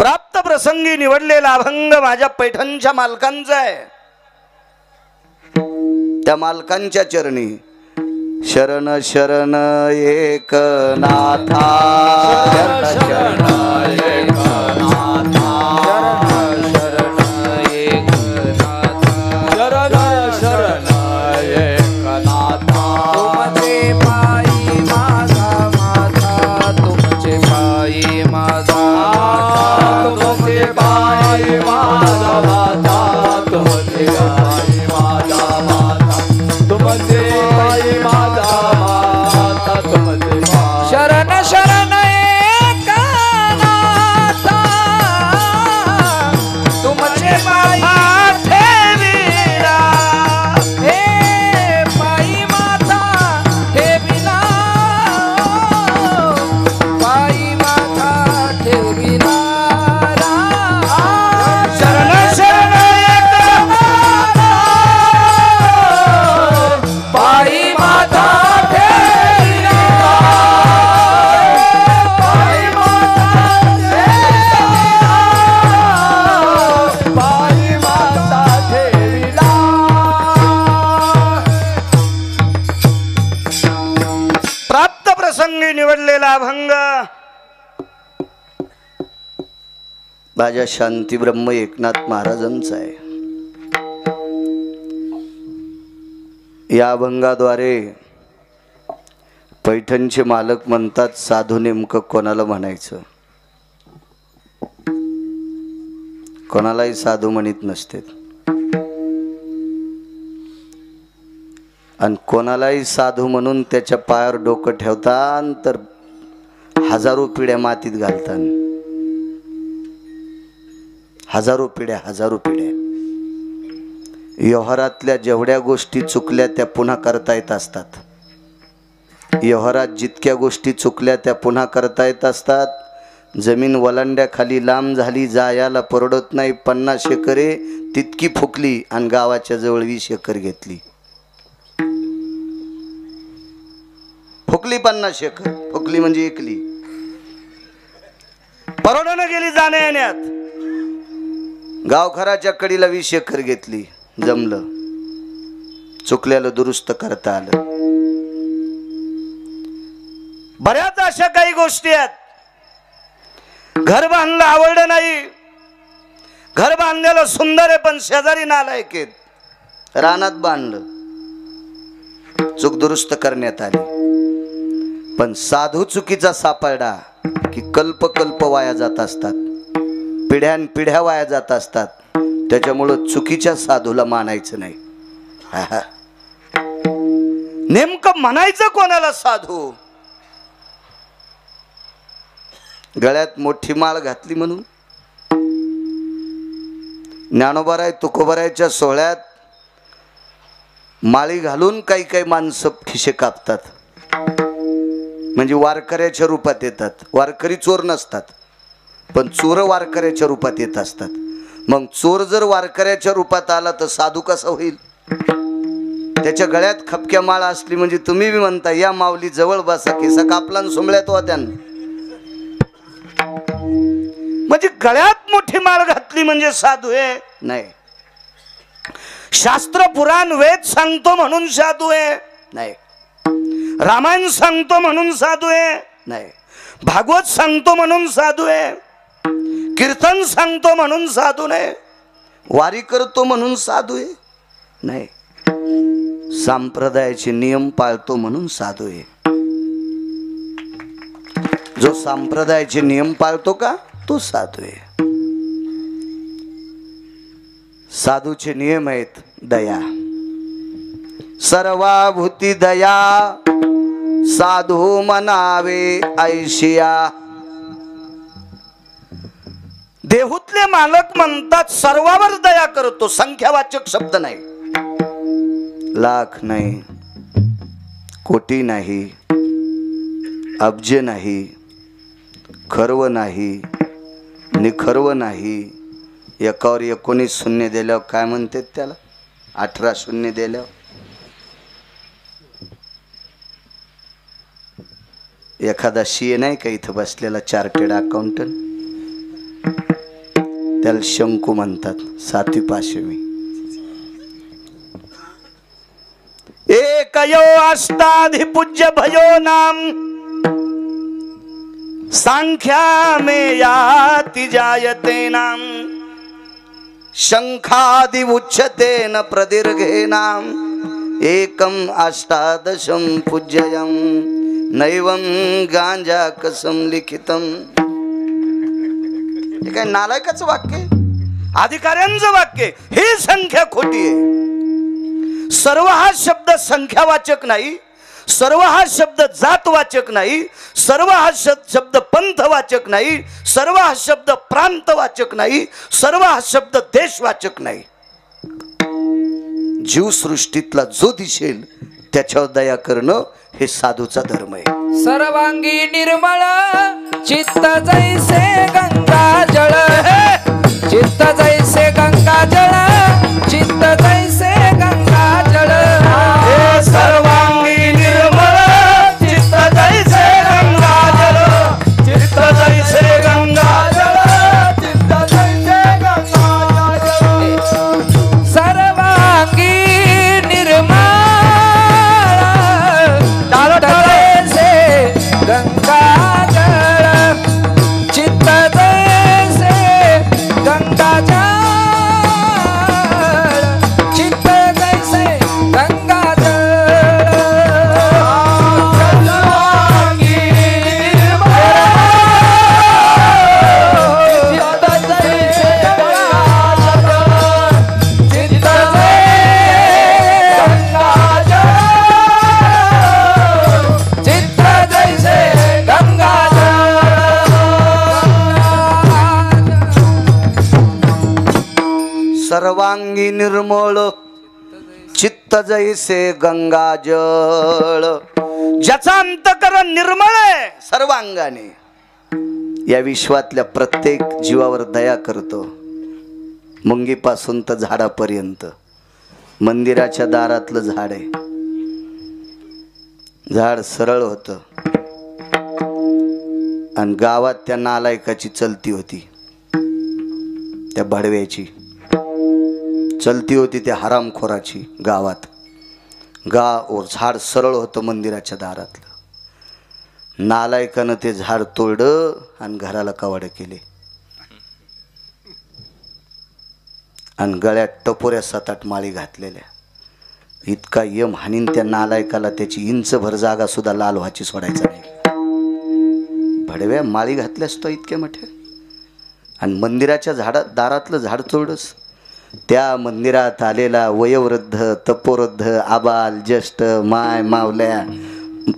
प्राप्त प्रसंगी निवडलेला अभंग माझ्या पैठणच्या मालकांचा आहे। त्या मालकांच्या चरणी शरण शरण एकनाथा, शरण एकनाथा, शरण एकनाथा, शरण एकनाथा। तुमचे पायी माझा माथा, तुमचे पायी माझा माथा, तुमचे पायी माझा माथा, तुमचे पायी माझा माथा, तुमचे पायी माझा माथा, तुमचे शरण शरण एकनाथा, तुमचे पायी ठेविला, हे पायी माथा ठेविला, पायी माथा ठेविला। शरण शरण एकनाथा, पायी माथा ठेविला, पायी माथा ठेविला, पायी माथा ठेविला। प्राप्त प्रसंगी निवडलेला अभंग माझ्या शांती ब्रह्म एकनाथ महाराजांचा आहे। या अभंगाद्वारे पैठणचे मालक म्हणतात, साधू नेमकं कोणाला म्हणायचं? कोणालाही साधू म्हणत नसते, आणि कोणालाही साधू म्हणून त्याच्या पायावर डोकं ठेवतात तर हजारो पिढ्या मातीत घालतात। हजारो पिढ्या, हजारो पिढ्या। व्यवहारातल्या जेवढ्या गोष्टी चुकल्या त्या पुन्हा करता येत असतात। व्यवहारात जितक्या गोष्टी चुकल्या त्या पुन्हा करता येत असतात। जमीन वलांड्याखाली लांब झाली, जायाला परवडत नाही, 50 एकरे तितकी फुकली आणि गावाच्या जवळ 20 एकर घेतली। फुकली 50 एकर, फुकली म्हणजे एकली, परवडणं गेली जाण्या येण्यात। गावखराच्या कडीला 20 एकर घेतली, जमलं, चुकल्याला दुरुस्त करता आलं। बऱ्याच अशा काही गोष्टी आहेत, घर बांधलं आवडलं नाही, घर बांधलेलं सुंदर आहे पण शेजारी नालायक आहेत, रानात बांधलं, चूक दुरुस्त करण्यात आली। पण साधू चुकीचा सापडला की कल्प कल्प वाया जात असतात, पिढ्यान पिढ्या वाया जात असतात। त्याच्यामुळं चुकीच्या साधूला मानायचं नाही। नेमकं म्हणायचं कोणाला साधू? गळ्यात मोठी माळ घातली म्हणून, ज्ञानोबाराय तुकोबारायच्या सोहळ्यात माळी घालून काही काही माणसं खिशे कापतात, म्हणजे वारकऱ्याच्या रूपात येतात। वारकरी चोर नसतात, पण चोर वारकऱ्याच्या रूपात येत असतात। मग चोर जर वारकऱ्याच्या रूपात आला तर साधू कसा होईल? त्याच्या गळ्यात खपक्या माळा असली म्हणजे तुम्ही बी म्हणता, या माऊली जवळ बसा, केसा कापला आणि सोंबळ्यात होत्या। म्हणजे गळ्यात मोठी माळ घातली म्हणजे साधू आहे? नाही। शास्त्र पुराण वेद सांगतो म्हणून साधू आहे? नाही। रामायण सांगतो म्हणून साधू आहे? नाही। भागवत सांगतो म्हणून साधू आहे? कीर्तन सांगतो म्हणून साधू नाही। वारी करतो म्हणून साधू आहे? नाही। संप्रदायाचे नियम पाळतो म्हणून साधू आहे। जो संप्रदायाचे नियम पाळतो का, तो साधू आहे। साधूचे नियम आहेत दया, सर्वाभूती दया, साधू मनावे ऐशिया। देहूतले मालक म्हणतात सर्वावर दया करतो, संख्यावाचक शब्द नाही, लाख नाही, कोटी नाही, अब्ज नाही, खर्व नाही, निखर्व नाही। एकावर 19 शून्य दिल्यावर काय म्हणतात त्याला? 18 शून्य दिल्यावर एखादा सीए नाही का इथं बसलेला, चार्टर्ड अकाउंटंट, त्याला शंकू म्हणतात, 7वी पाचवी. एकयो अष्टाधिपूज्य भयो नाम सांख्या में याति जायते नाम शंखादि उच्यते न प्रदीर्घे नाम एकम अष्टादशम पूज्ययम नैवं गांजा कसम लिखितम. हे काय नालायकाचं वाक्य, अधिकाऱ्यांचं वाक्य. ही संख्या खोटी आहे. सर्व हा शब्द संख्यावाचक नाही, सर्व हा शब्द जातवाचक नाही, सर्व हा शब्द पंथवाचक नाही, सर्व हा शब्द प्रांतवाचक नाही, सर्व हा शब्द देशवाचक नाही. जीवसृष्टीतला जो दिसेल त्याच्यावर दया करणं हे साधूचा धर्म आहे. सर्वांगी निर्मळ चित्त जैसे गंगा जळ, चित्त जैसे गंगा जळ, चित्त जैसे गंगा जळ. सर्वांगी निर्मळ चित्त जैसे गंगा जळ, चित्त जैसे गंगा जळ, चित्त जैसे गंगा जळ. सर्वांगी निर्मळ गंगा जळ, चित्त जैसे गंगा जळ, चित्त जैसे गंगा जळ. सर्वांगी निर्मळ चित्त जैसे गंगा जळ. ज्याचा अंतःकरण निर्मळ आहे सर्वांगाने, या विश्वातल्या प्रत्येक जीवावर दया करतो. मुंगीपासून तर झाडापर्यंत. मंदिराच्या दारातलं झाड आहे, झाड सरळ होतं आणि गावात त्या नालायकाची चलती होती, त्या भडव्याची चलती होती, त्या हरामखोराची. गावात झाड सरळ होतं मंदिराच्या दारातलं. नालायकानं ते झाड तोडलं आणि घराला कवाडे केले आणि गळ्यात टपोऱ्या 7-8 माळी घातलेल्या. इतका यम हानीन त्या नालायकाला, त्याची इंचभर जागा सुद्धा लाल व्हायची सोडायचा नाही. भडव्या माळी घातल्यास तो इतक्या मोठ्या, आणि मंदिराच्या दारातलं झाड तोडस. त्या मंदिरात आलेला वयोवृद्ध, तपोवृद्ध, आबाल, ज्येष्ठ, माय, मावल्या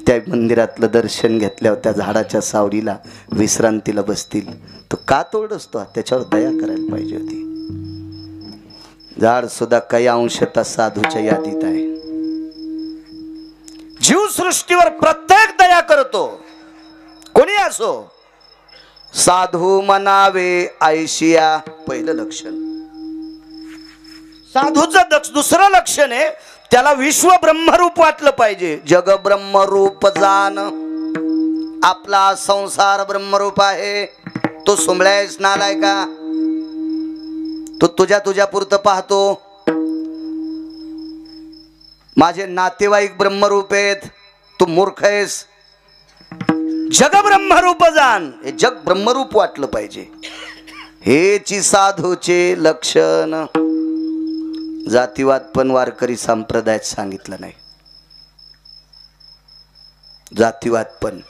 त्या मंदिरातलं दर्शन घेतल्यावर त्या झाडाच्या सावलीला विश्रांतीला बसतील. तो का तोडस? तो त्याच्यावर दया करायला पाहिजे होती. झाड सुद्धा काही अंशतः साधूच्या यादीत आहे. जीवसृष्टीवर प्रत्येक दया करतो, कोणी असो. साधू म्हणावे ऐशिया पहिलं लक्षण. साधूचं दुसरं लक्षण आहे, त्याला विश्व ब्रह्मरूप वाटलं पाहिजे. जग ब्रह्मरूप जाण. आपला संसार ब्रह्मरूप आहे. तो सुंबळायस नालाय का? तो तुझ्या पुरतं पाहतो. माझे नातेवाईक ब्रह्मरूप आहेत, तू मूर्ख आहेस. जग ब्रह्मरूप जाण. हे जग ब्रह्मरूप वाटलं पाहिजे. हेची साधूचे लक्षण. जातीवाद पण वारकरी संप्रदायात सांगितलं नाही. जातीवाद पण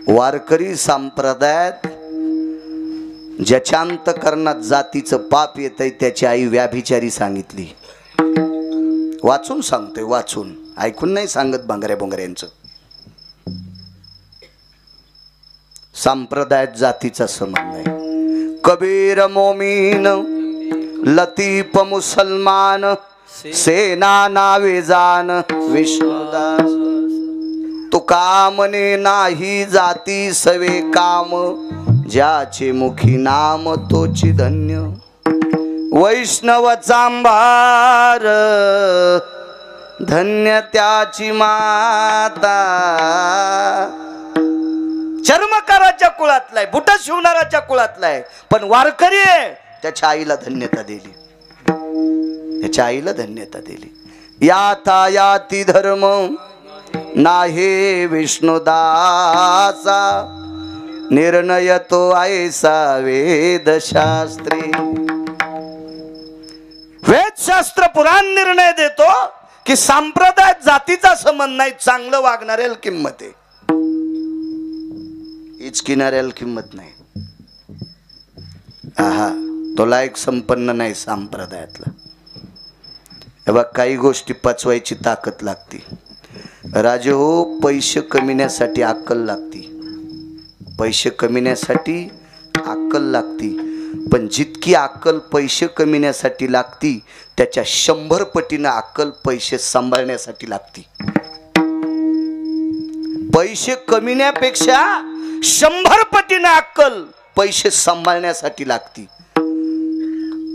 वारकरी संप्रदायात ज्याच्या अंतःकरणात जातीचं पाप येतंय त्याची आई व्याभिचारी सांगितली. वाचून सांगतोय, वाचून, ऐकून नाही सांगत भांगऱ्या बोंगऱ्यांचं. संप्रदायात जातीचा संबंध नाही. कबीर मोमीन लतीफ मुसलमान सेना नावे जान विष्णुदास. तुका म्हणे नाही जाती सवे काम ज्याचे मुखी नाम तोची धन्य. वैष्णव चांभार धन्य त्याची माता. चर्म बुटकाराच्या कुळातला आहे, बुट शिवणाराच्या कुळातला आहे, पण वारकरी आहे. त्याच्या आईला धन्यता दिली, त्याच्या आईला धन्यता दिली. याता याती धर्म नाहे विष्णुदासा, निर्णय तो ऐसा वेदशास्त्री. वेदशास्त्र पुराण निर्णय देतो की संप्रदाय जातीचा संबंध नाही, चांगलं वागणाऱ्याला किंमत आहे, इचकिणाऱ्याला किंमत नाही. आहा, तो लायक संपन्न नाही संप्रदायातला. हे बघ, काही गोष्टी पचवायची ताकद लागते. राजे हो, पैसे कमिण्यासाठी अक्कल लागती, पैसे कमिण्यासाठी अक्कल लागती. पण जितकी अक्कल पैसे कमिण्यासाठी लागती त्याच्या 100 पटीनं अक्कल पैसे सांभाळण्यासाठी लागती. पैसे कमिण्यापेक्षा 100 पटीनं अक्कल पैसे सांभाळण्यासाठी लागती.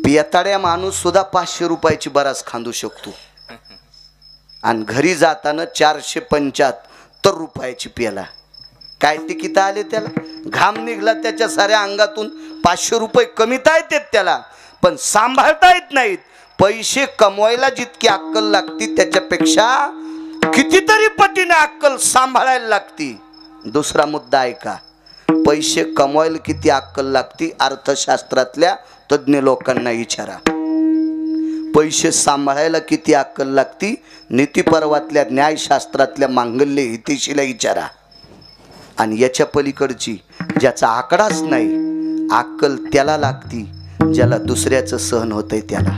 पियताड्या माणूस सुद्धा 500 रुपयाची बराच खांदू शकतो आणि घरी जाताना 475 रुपयाची प्याला. काय तिकीट आले त्याला, घाम निघला त्याच्या साऱ्या अंगातून, 500 रुपये कमीता येतात त्याला, पण सांभाळता येत नाहीत. पैसे कमवायला जितकी अक्कल लागती त्याच्यापेक्षा कितीतरी पटीने अक्कल सांभाळायला लागती. दुसरा मुद्दा ऐका, पैसे कमवायला किती अक्कल लागती अर्थशास्त्रातल्या तज्ञ लोकांना विचारा. पैसे सांभाळायला किती अक्कल लागती नीतिपर्वातल्या न्यायशास्त्रातल्या मांगल्य हितैषीला विचारा. आणि याच्या पलीकडची ज्याचा आकडाच नाही, अक्कल त्याला लागती ज्याला दुसऱ्याचं सहन होतंय त्याला.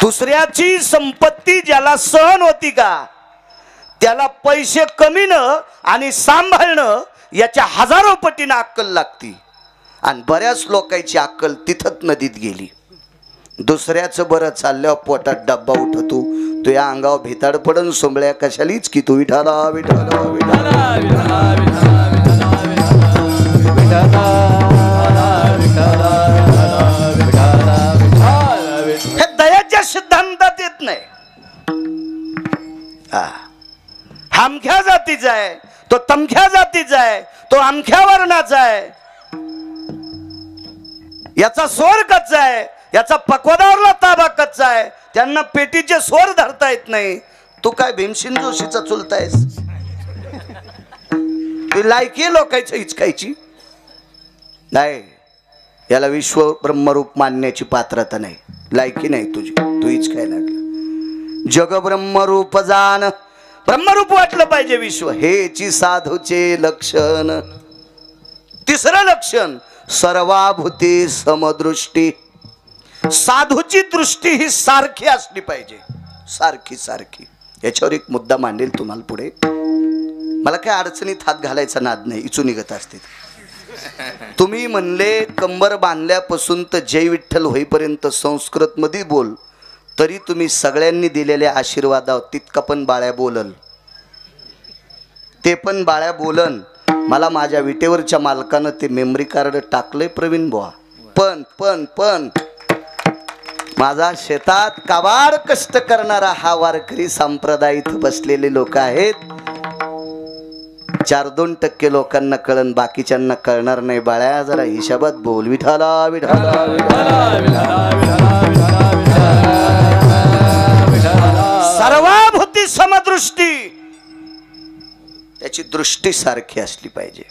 दुसऱ्याची संपत्ती ज्याला सहन होती का त्याला पैसे कमीनं आणि सांभाळणं याच्या 1000 पटीनं अक्कल लागती. आणि बऱ्याच लोकांची अक्कल तिथंच नदीत गेली. दुसऱ्याचं बरं चालल्यावर पोटात डब्बा उठतो, तो या अंगावर भिताड पडन, सोंबळ्या कशालीच की तू विठाला विठाला विठाला. हे दयाच्या सिद्धांतात येत नाही. अमख्या जातीचा आहे, तो तमख्या जातीचा आहे, तो अमख्या वर्णाचा आहे, याचा स्वर कच्चा आहे, याचा पक्वादावरला ताबा कच्चा आहे, त्यांना पेटीचे स्वर धरता येत नाही. तू काय भीमसेन जोशीचा चुलतायस? ती लायकी लोकांची हिचकायची नाही. याला विश्व ब्रह्मरूप मानण्याची पात्रता नाही, लायकी नाही तुझी, तू हिचकाय लागला. जग ब्रह्मरूप जाण, ब्रह्मरूप वाटलं पाहिजे विश्व, हेची साधूचे लक्षण. तिसरं लक्षण, सर्वाभूती समदृष्टी. साधूची दृष्टी ही सारखी असली पाहिजे, सारखी सारखी. याच्यावर एक मुद्दा मांडेल तुम्हाला पुढे. मला काय अडचणीत हात घालायचा नाद नाही, इचू निघत असते. तुम्ही म्हणले कंबर बांधल्यापासून तर जय विठ्ठल होईपर्यंत संस्कृत मध्ये बोल, तरी तुम्ही सगळ्यांनी दिलेल्या आशीर्वादावर तितका पण बाळ्या बोलल, ते पण बाळ्या बोलन. मला माझ्या विटेवरच्या मालकानं ते मेमरी कार्ड टाकलंय प्रवीण बुवा. पण पण पण माझा शेतात काबाड कष्ट करणारा हा वारकरी संप्रदाय इथं बसलेले लोक आहेत. 4-2% लोकांना कळन, बाकीच्यांना कळणार नाही. बाळ्या जरा हिशाबात बोल. विठाला विठाला सर्वाभूती समदृष्टी, त्याची दृष्टी सारखी असली पाहिजे.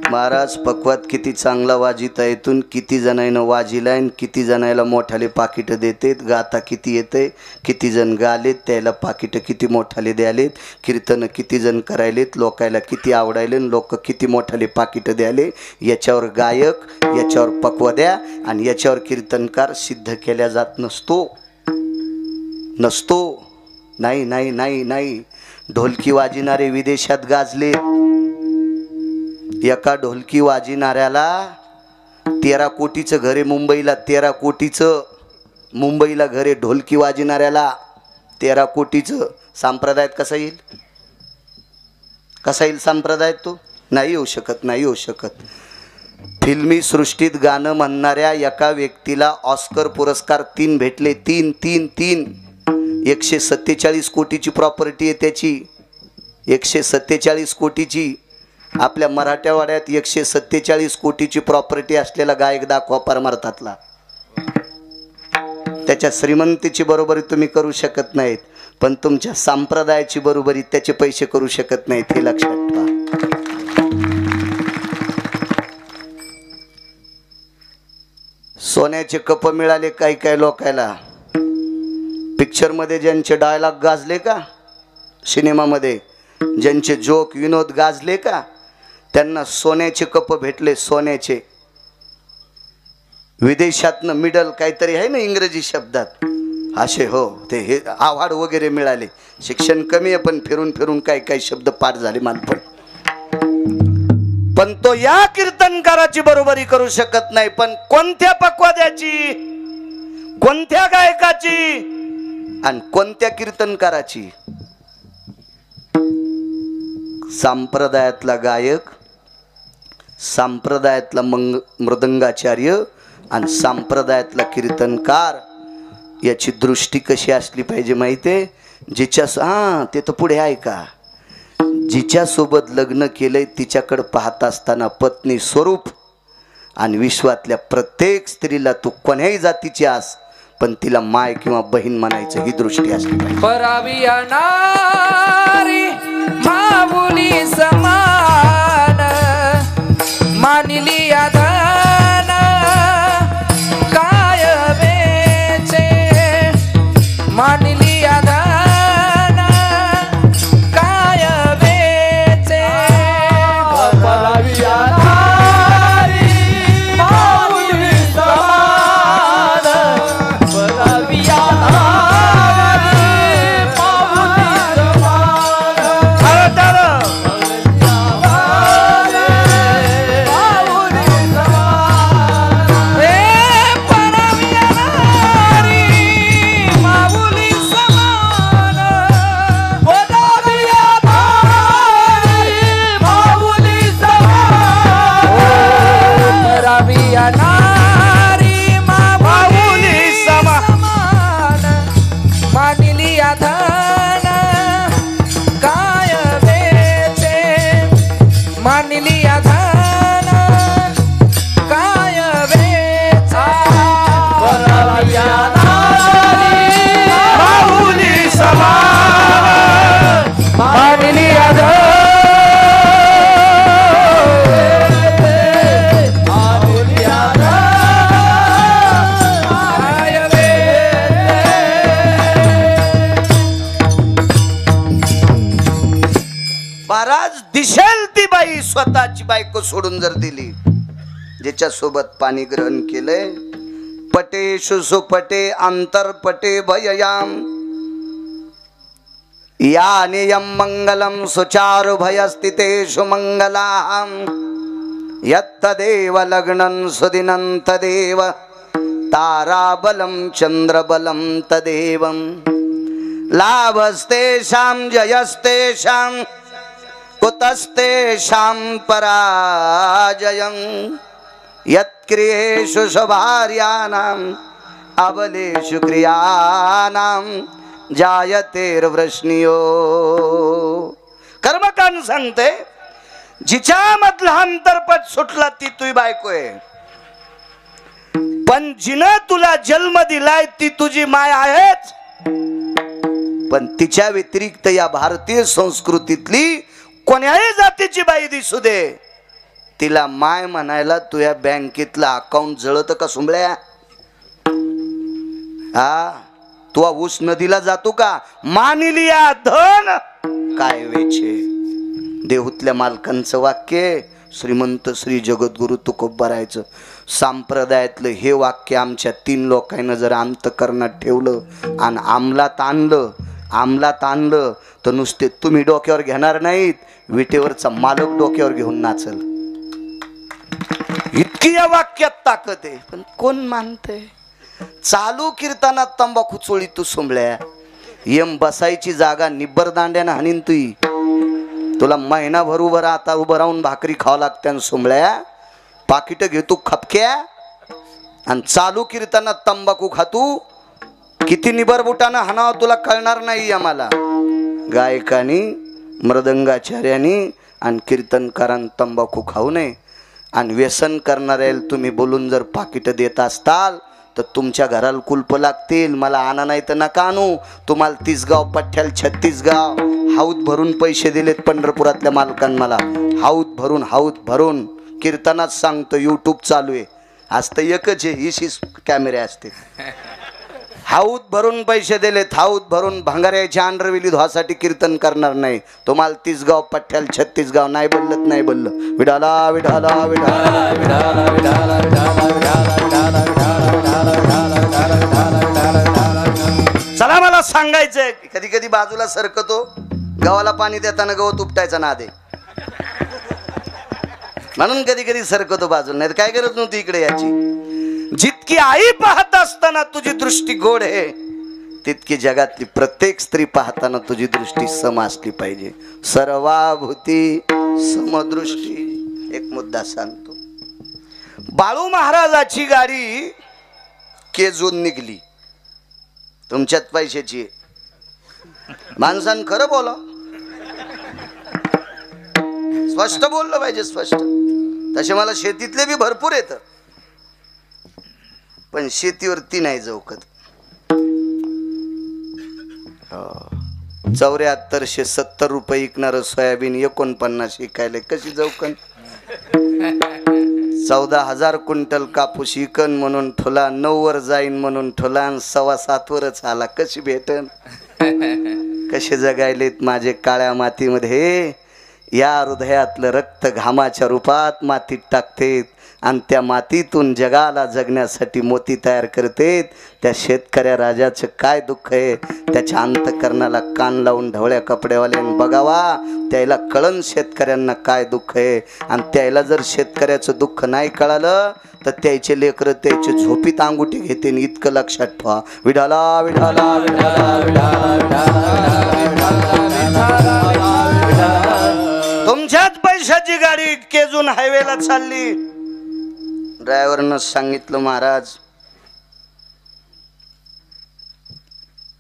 महाराज पक्वात किती चांगला वाजिता येतून किती जणांना वाजिलाय, किती जणांना मोठाले पाकिट देतेत. गाता किती येते, किती जण गालेत, त्याला पाकिट किती मोठाले द्यालेत. कीर्तन किती जण करायलेत, लोकायला किती आवडायले, लोक किती मोठाले पाकिट द्याले. याच्यावर गायक, याच्यावर पक्वद्या आणि याच्यावर कीर्तनकार सिद्ध केल्या जात नसतो. नाही नाही नाही नाही. ढोलकी वाजिणारे विदेशात गाजले. एका ढोलकी वाजिणाऱ्याला 13 कोटीचं घरे मुंबईला, 13 कोटीचं मुंबईला घरे. ढोलकी वाजिणाऱ्याला 13 कोटीचं. संप्रदायात कसा येईल, कसा येईल संप्रदायात? तो नाही येऊ शकत, नाही येऊ शकत. फिल्मी सृष्टीत गाणं म्हणणाऱ्या एका व्यक्तीला ऑस्कर पुरस्कार 3 भेटले. 3 147 कोटीची प्रॉपर्टी आहे त्याची. 147 कोटीची आपल्या मराठवाड्यात 147 कोटीची प्रॉपर्टी असलेला गायक दाखवा परमार्थातला. त्याच्या श्रीमंतीची बरोबरी तुम्ही करू शकत नाहीत, पण तुमच्या संप्रदायाची बरोबरी त्याचे पैसे करू शकत नाहीत, हे लक्षात ठेवा. सोन्याचे कप मिळाले काही काही लोकांना. पिक्चर मध्ये ज्यांचे डायलॉग गाजले का, सिनेमामध्ये ज्यांचे जोक विनोद गाजले का, त्यांना सोन्याचे कप भेटले. सोन्याचे विदेशातनं मिडल काहीतरी आहे ना इंग्रजी शब्दात असे, हो ते हे अवॉर्ड वगैरे मिळाले. शिक्षण कमी आहे पण फिरून फिरून काही काही शब्द पाठ झाले मानपण. पण तो या कीर्तनकाराची बरोबरी करू शकत नाही. पण कोणत्या पक्वाद्याची, कोणत्या गायकाची आणि कोणत्या कीर्तनकाराची? संप्रदायातला गायक, संप्रदायातला मृदंगाचार्य आणि संप्रदायातला कीर्तनकार याची दृष्टी कशी असली पाहिजे माहितीये? जिच्या ते तर पुढे आहे का, जिच्यासोबत लग्न केलंय तिच्याकडे पाहत असताना पत्नी स्वरूप आणि विश्वातल्या प्रत्येक स्त्रीला तू कोण्याही जातीची आस पण तिला माय किंवा बहीण म्हणायचं, ही दृष्टी असली पाहिजे. परावी नारी माऊली समान मानली आधान काय वेचे, मानली आधान काय वेचे. परावी नारी माऊली समान परावी नारी माऊली स्वतःची बायको सोडून जर दिली, ज्याच्या सोबत पाणी ग्रहण केलंय, पटे सुसुपटे अंतरपटे भययाम या नियम मंगलम सुचारु भयस्थितेषु मंगलाम यत्तदेव लग्नं सुदिनं तदेव ताराबलं चंद्रबलं तदेवं लाभस्तेषां जयस्तेषां कुतस्तेषां पराजयं यत्क्रियेषु शुभार्याणां अबलेषु क्रियाणां जायतेर्वृष्णियो. कर्मकांड सांगते, जिच्यामधला अंतरपट सुटला ती तुझी बायको आहे, पण जिनं तुला जन्म दिलाय ती तुझी माय आहेच. पण तिच्या व्यतिरिक्त या भारतीय संस्कृतीतली कोण्याही जातीची बाई दिसू दे, तिला माय म्हणायला तुझ्या बँकेतला अकाउंट जळत का सुंबळ्या? हा, तू ऊस नदीला जातो का? मानिलिया धन काय वेचे. देहूतल्या मालकांचं वाक्य, श्रीमंत श्री जगद्गुरु तुकोबारायचं. संप्रदायातलं हे वाक्य आमच्या 3 लोकांना जर अंतकरणात ठेवलं आणि अंमलात आणलं तर नुसते तुम्ही डोक्यावर घेणार नाहीत, विटेवरचा मालक डोक्यावर घेऊन नाचल. इतकी या वाक्यात ताकद आहे. पण कोण मानते? चालू कीर्तनात तंबाखू चोळी तू सुंबळ्या, यम बसायची जागा निब्बर दांड्यानं हाणीन तुई. तुला महिनाभर उभं राहून भाकरी खावं लागते सुंबळ्या. पाकिट घेतो खपक्या आणि चालू कीर्तनात तंबाखू खातू. किती निबर बुटानं हाणावं तुला कळणार नाही आम्हाला. गायकानी मृदंगाचार्यानी आणि कीर्तनकारांनी तंबाखू खाऊ नये. आणि व्यसन करणाऱ्याला तुम्ही बोलून जर पाकिट देत असताल तर तुमच्या घराला कुलप लागतील. मला आणा नाही तर नका आणू. तुम्हाला 30 गाव पठ्ठ्याला 36 गाव हाऊत भरून पैसे दिलेत पंढरपुरातल्या मालकांना. मला हाऊत भरून कीर्तनात सांगतो. यूट्यूब चालू आहे. आज तर एकच आहे, हीच कॅमेरे असते. हाऊत भरून पैसे दिलेत. हाऊत भरून भांगाऱ्याच्या अंडरविली धुवासाठी कीर्तन करणार नाही. तुम्हाला 30 गाव पठ्ठ्याला 36 गाव नाही बोलत नाही बोललं. विडाला विडाला विडाला विडाला विडाला चला मला सांगायचंय. कधी कधी बाजूला सरकतो. गव्हाला पाणी देताना गवत उपटायचा नाद आहे म्हणून कधी कधी सरकतो बाजूला. नाही काय गरज नव्हती इकडे याची. जितकी आई पाहत असताना तुझी दृष्टी गोड आहे तितकी जगातली प्रत्येक स्त्री पाहताना तुझी दृष्टी सम असली पाहिजे. सर्वाभूती समदृष्टी. एक मुद्दा सांगतो. बाळू महाराजाची गाडी केजून निघली. तुमच्यात पैशाची माणसानं खरं बोला. स्पष्ट बोललं पाहिजे. स्पष्ट. तसे मला शेतीतले बी भरपूर येतं पण शेतीवरती नाही जवकत. 7470 रुपये विकणार सोयाबीन 49 विकायला कशी जवकन. 14,000 क्विंटल कापूस इकन म्हणून ठोला 9 वर जाईन म्हणून ठोला 7.25 वरच आला. कशी भेटन. कसे जगायलेत माझे काळ्या मातीमध्ये. या हृदयातलं रक्त घामाच्या रूपात मातीत टाकतेत आणि त्या मातीतून जगाला जगण्यासाठी मोती तयार करतेत. त्या शेतकऱ्या राजाचं काय दुःख आहे. त्याच्या अंतकरणाला कान लावून ढवळ्या कपड्यावाल्यानं बघावा. त्याला कळण शेतकऱ्यांना काय दुःख आहे. आणि त्याला जर शेतकऱ्याचं दुःख नाही कळालं तर त्याचे लेकरं त्याचे झोपीत अंगुठी घेते. इतकं लक्षात ठेवा. विडाला विडाला विडाला तुमच्याच पैशाची गाडी केजून हायवेला चालली. ड्रायव्हरनं सांगितलं महाराज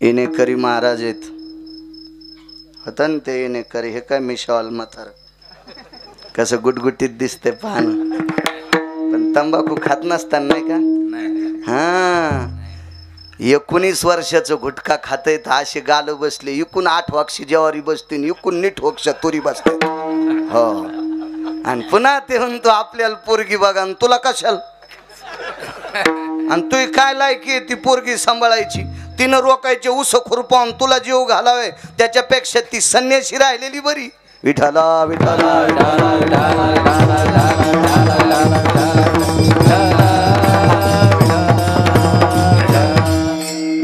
येणेकरी महाराज आहेत. होता ना ते येणेकरी. हे काय मिशावाल म्हातार कसं गुटगुटीत दिसते पाहणं. पण तंबाखू खात नसताना नाही का. हा 19 वर्षाचं गुटखा खाते तर असे गाल बसले. इकून 8 वाक्षी ज्वारी बसते इकून नीट वक्ष तुरी बसते. हो आणि पुन्हा ते म्हणतो आपल्याला पोरगी बघा आणि तुला कशाल. आणि तू काय लायकी आहे ती पोरगी सांभाळायची. तिनं रोकायचे उस खुरपावून तुला जीव घालावे त्याच्यापेक्षा ती संन्याशी राहिलेली बरी. विठाला विठाला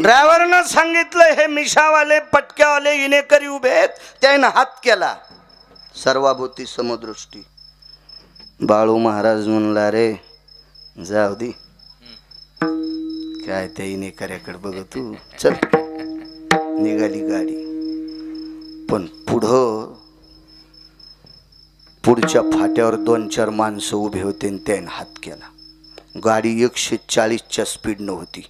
ड्रायव्हरनं सांगितलं हे मिशावाले पटक्यावाले इनेकरी उभे आहेत. त्यानं हात केला. सर्वाभूती समदृष्टी. बाळू महाराज म्हणला रे जाऊ दे काय त्या इनेकऱ्याकडे बघ तू. चल निघाली गाडी. पण पुढच्या फाट्यावर 2-4 माणसं उभे होते आणि त्यानं हात केला. गाडी 140च्या स्पीडनं होती.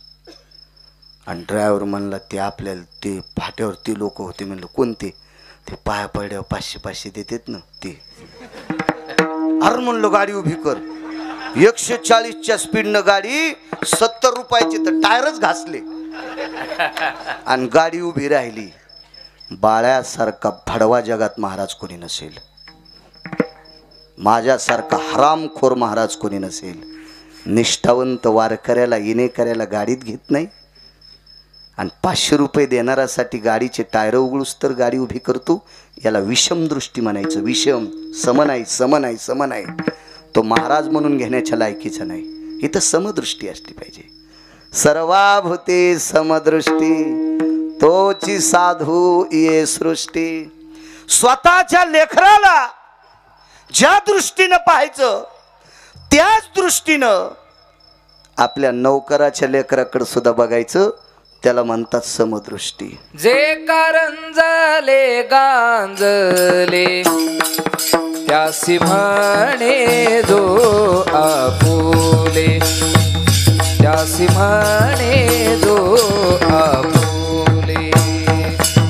आणि ड्रायव्हर म्हणला ते आपल्याला ते फाट्यावर ते लोक होते. म्हणलं कोणते. ते पाया पड्यावर 500 देतात ना ते. अरे म्हणलं गाडी उभी कर. 140च्या स्पीडनं गाडी 70 रुपयाची तर टायरच घासले आणि गाडी उभी राहिली. बाळ्यासारखा भडवा जगात महाराज कोणी नसेल. माझ्यासारखा हरामखोर महाराज कोणी नसेल. निष्ठावंत वारकऱ्याला इनेकऱ्याला गाडीत घेत नाही आणि 500 रुपये देणाऱ्यासाठी गाडीचे टायर उघडूस तर गाडी उभी करतो. याला विषम दृष्टी म्हणायचं. विषम. सम नाही. तो महाराज म्हणून घेण्याच्या लायकीचा नाही. इथं समदृष्टी असली पाहिजे. सर्वाभूते समदृष्टी तोची साधू ये सृष्टी. स्वतःच्या लेकराला ज्या दृष्टीनं पाहायचं त्याच दृष्टीनं आपल्या नौकराच्या लेकराकडे सुद्धा बघायचं. त्याला म्हणतात समदृष्टी. जे कारंजले गांजले त्यासी म्हणे जो आपुले. त्यासी म्हणे जो आपुले.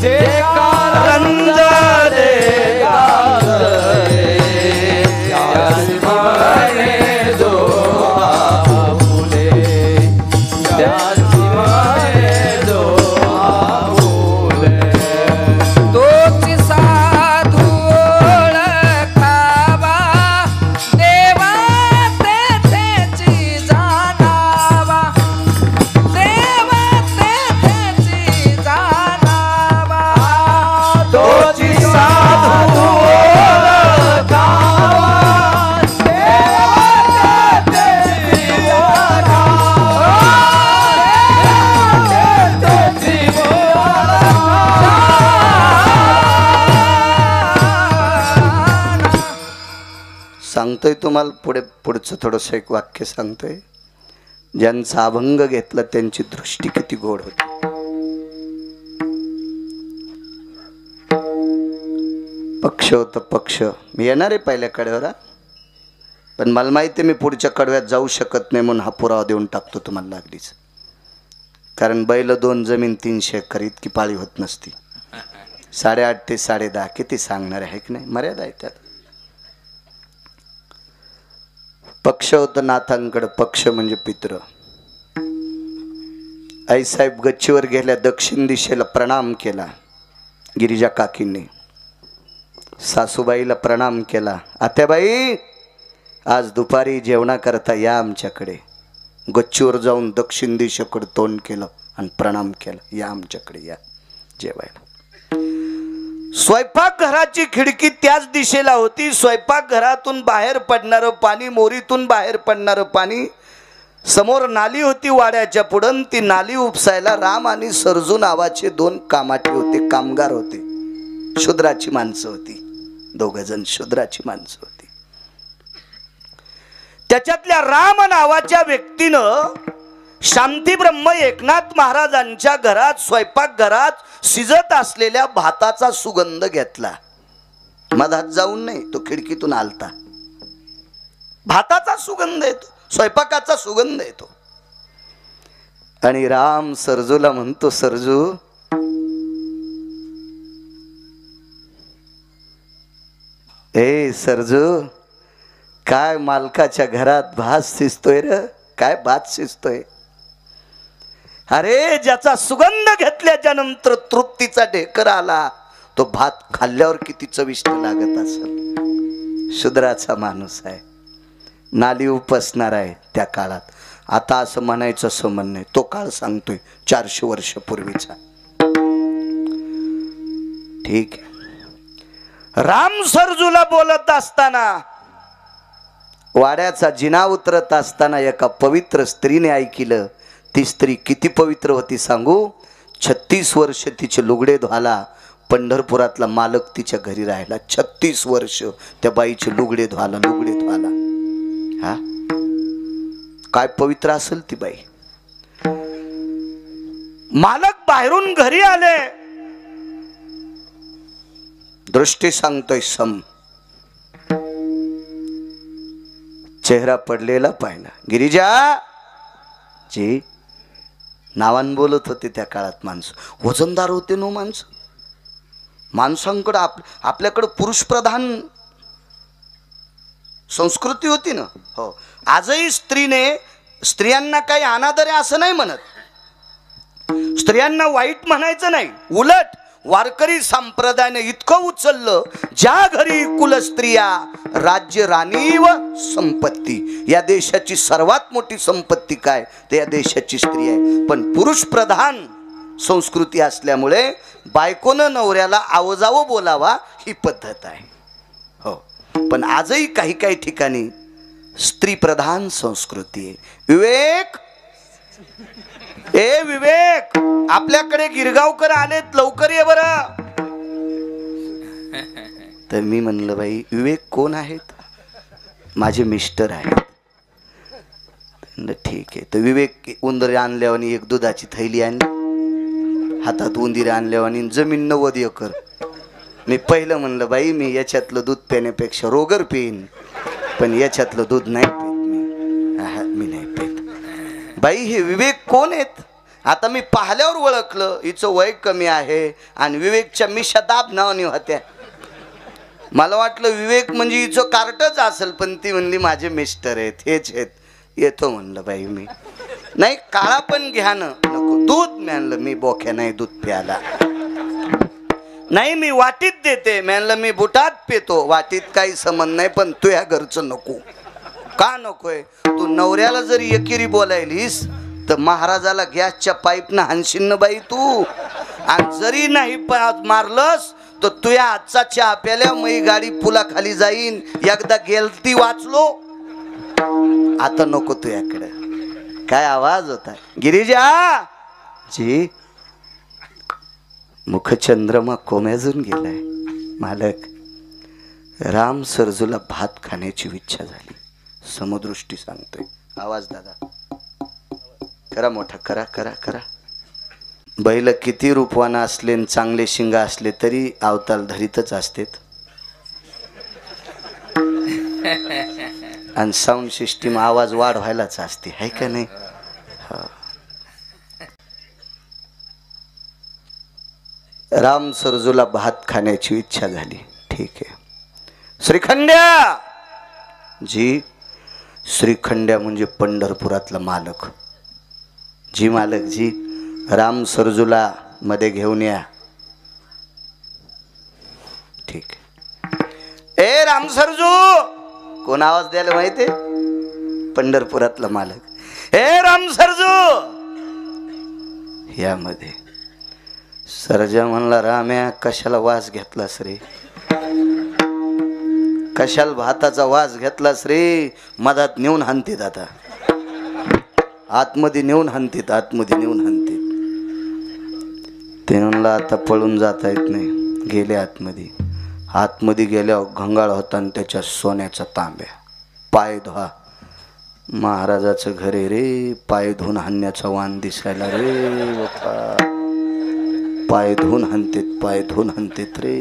जे कारंजले सांगतोय तुम्हाला पुढचं थोडंसं एक वाक्य सांगतोय. ज्यांचा अभंग घेतला त्यांची दृष्टी किती गोड होती. पक्ष होत पक्ष. मी येणार आहे पहिल्या कड्यावर, पण मला माहिती आहे मी पुढच्या कडव्यात जाऊ शकत नाही, म्हणून हा पुरावा देऊन टाकतो तुम्हाला लागलीच. कारण बैल 2 जमीन 300 एकर इतकी पाळी होत नसती. 8.5 ते 10.5 किती सांगणार आहे की नाही, मर्यादा आहे त्यात. पक्ष होतं नाथांकडं, पक्ष म्हणजे पित्र. आईसाहेब गच्चीवर गेल्या, दक्षिण दिशेला प्रणाम केला गिरिजा काकींनी. सासूबाईला प्रणाम केला. आत्याबाई आज दुपारी जेवणाकरता या आमच्याकडे. गच्चीवर जाऊन दक्षिण दिशेकडे तोंड केलं आणि प्रणाम केला, या आमच्याकडे या जेवायला. स्वयंपाक घराची खिडकी त्याच दिशेला होती. स्वयंपाक घरातून बाहेर पडणारं पाणी, मोरीतून बाहेर पडणारं पाणी, समोर नाली होती वाड्याच्या पुढं. ती नाली उपसायला राम आणि सरजू नावाचे 2 कामाटे होते, कामगार होते. शूद्राची माणसं होती, 2 जण शूद्राची माणसं होती. त्याच्यातल्या राम नावाच्या व्यक्तीनं शांती ब्रह्म एकनाथ महाराजांच्या घरात, स्वयंपाक घरात शिजत असलेल्या भाताचा सुगंध घेतला. मधात जाऊन नाही, तो खिडकीतून आलता. भाताचा सुगंध येतो, स्वयंपाकाचा सुगंध येतो. आणि राम सरजूला म्हणतो, सरजू ए सरजू, काय मालकाच्या घरात भात शिजतोय र, काय भात शिजतोय. अरे ज्याचा सुगंध घेतल्याच्या नंतर तृप्तीचा ढेकर आला, तो भात खाल्ल्यावर किती चविष्ट लागत असेल. शूद्राचा माणूस आहे, नाली उपसणार आहे त्या काळात. आता असं म्हणायचं असं म्हण नाही, तो काळ सांगतोय 400 वर्षापूर्वीचा. ठीक आहे. राम सरजूला बोलत असताना, वाड्याचा जिना उतरत असताना एका पवित्र स्त्रीने ऐकिलं. ती स्त्री किती पवित्र होती सांगू. 36 वर्ष तिचे लुगडे धुवाला पंढरपुरातला मालक तिच्या घरी राहिला. 36 वर्ष त्या बाईचे लुगडे धुवाला. हा काय पवित्र असेल ती बाई. मालक बाहेरून घरी आले, दृष्टी सांगतोय सम, चेहरा पडलेला पाहिला. गिरिजा जी नावान बोलत होते त्या काळात माणसं. वजनदार होते नो माणसं. माणसांकडं आपल्याकडं पुरुष प्रधान संस्कृती होती ना. हो, आजही स्त्रियांना काही अनादर आहे असं नाही म्हणत, स्त्रियांना वाईट म्हणायचं नाही. उलट वारकरी संप्रदायाने इतकं उचललं, ज्या घरी कुलस्त्रिया राज्य राणी व संपत्ती. या देशाची सर्वात मोठी संपत्ती काय, तर या देशाची स्त्री आहे. पण पुरुष प्रधान संस्कृती असल्यामुळे बायकोनं नवऱ्याला आवजावं बोलावा ही पद्धत आहे. हो, पण आजही काही काही ठिकाणी स्त्री प्रधान संस्कृती आहे. विवेक, ए विवेक, आपल्याकडे गिरगावकर आलेत, लवकर ये बरं. तर मी म्हणलं बाई विवेक कोण आहेत. माझे मिस्टर आहेत. ठीक आहे. तर विवेक उंदरे आणल्यावर एक दुधाची थैली आणली, हातात उंदीर आणल्यावर आणि जमीन 90 एकर. मी पहिलं म्हणलं बाई मी याच्यातलं दूध पिण्यापेक्षा रोगर पिईन, पण याच्यातलं दूध नाही पित मी नाही पित. बाई हे विवेक कोण आहेत. आता मी पाहिल्यावर ओळखलं हिचं वय कमी आहे आणि विवेकच्या मिशा दाब नावाने होत्या. मला वाटलं विवेक म्हणजे हिचं कार्टच असेल, पण ती म्हणली माझे मिस्टर आहेत, हेच आहेत. येतो म्हणलं बाई मी. नाही काळा पण घ्या ना, नको दूध. म्हणलं मी बोक्या नाही दूध प्यायला. नाही मी वाटीत देते. म्हणलं मी बुटात पितो, वाटीत काही संबंध नाही, पण तू ह्या घरचं नको. का नकोय. तू नवऱ्याला जरी एकेरी बोलायलीस तर महाराजाला गॅसच्या पाईपनं हाणशील ना बाई तू. आणि जरी नाही मारलंस तर तुझ्या आजचा चहा प्याल्या मी गाडी पुलाखाली जाईन. एकदा गेलती वाचलो, आता नको तुझ्याकडे. काय आवाज होता. गिरिजा जी मुखचंद्रमा कोमेजून गेलाय. मालक राम सरजूला भात खाण्याची इच्छा झाली. समदृष्टी सांगतोय. आवाज दादा करा मोठा, करा करा करा. बैल किती रूपवान असले न चांगले शिंग असले तरी अवताल धरीतच असतेत. आणि साऊंड सिस्टीम आवाज वाढवायलाच असते, आहे का नाही? राम सरजूला भात खाण्याची इच्छा झाली. ठीक आहे. श्रीखंड्या जी, श्रीखंड्या म्हणजे पंढरपुरातला मालक. जी मालक जी, राम सरजूला मध्ये घेऊन या. ठीक आहे. ए राम सरजू, कोण आवाज द्यायला माहिती? पंढरपुरातला मालक. ए राम सरजू यामध्ये सरजा म्हणला, राम्या कशाला वास घेतलास रे? कशाला भाताचा वास घेतलास रे? मधात नेऊन हाणतीत, आता आतमध्ये नेऊन हाणतीत, आतमध्ये नेऊन हाणतीत. ते म्हणला आता पळून जाता येत नाही. गेले आतमध्ये. आतमध्ये गेल्यावर घंगाळ होता आणि त्याच्या सोन्याचा तांब्या. पाय धुवा. महाराजाचं घर आहे रे. पाय धुवून हाणण्याचा वाण दिसायला रे बापा. पाय धुवून हाणतेत, पाय धुवून हाणतेत रे.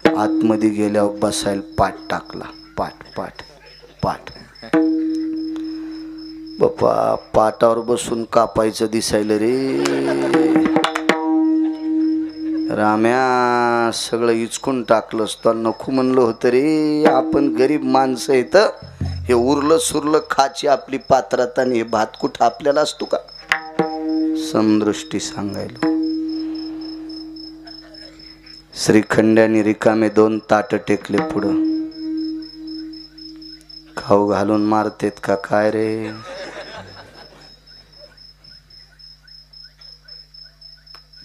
आतमध्ये गेल्यावर बसायला पाठ टाकला. पाठ पाठ पाठ बापा. पाटावर बसून कापायचं दिसायलं रे. राम्या सगळं इचकून टाकलं असतं. नको म्हणलं होतं रे. आपण गरीब माणसं येत, हे उरलं सुरलं खाची आपली पात्रात आणि हे भात कुठं आपल्याला असतो का? समदृष्टी सांगायला. श्रीखंड्याने रिकामे 2 ताट टेकले पुढं. खाऊ घालून मारतेत का काय रे?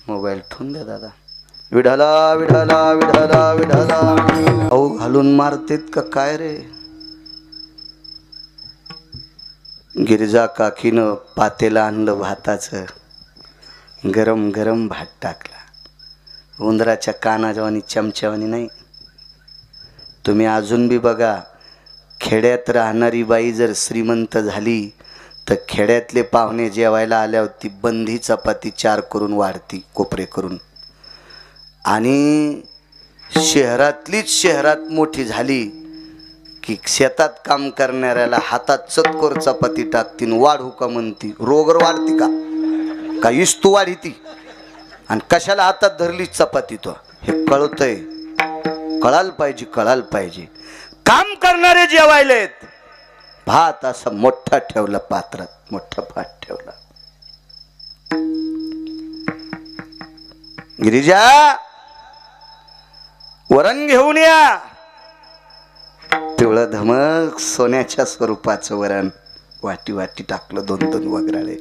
मोबाईल ठेवून द्या दादा. विढाला विढाला विढाला विढाला. खाऊ घालून मारतेत का काय रे? गिरिजा काकीनं पातेला आणलं भाताचं. गरम गरम भात टाकला. उंदराच्या कानाजवानी चमच्यावानी नाही. तुम्ही अजून बी बघा, खेड्यात राहणारी बाई जर श्रीमंत झाली तर खेड्यातले पाहुणे जेवायला आल्यावर ती बंधी चपाती 4 करून वाढती, कोपरे करून. आणि शहरातलीच शहरात मोठी झाली की शेतात काम करणाऱ्याला हातात चतकोर चपाती टाकतीन. वाढू का म्हणती? रोगर वाढती का इस्तू वाढी ती? आणि कशाला हातात धरली चपाती? तो हे कळतंय. कळायला पाहिजे, कळायला पाहिजे. काम करणारे जेवायलेत. भात असा मोठा ठेवला पात्रात, मोठा भात ठेवला. गिरिजा वरण घेऊन या. पिवळं धमक सोन्याच्या स्वरूपाचं वरण वाटी वाटी टाकलं. 2-2 वगराळे.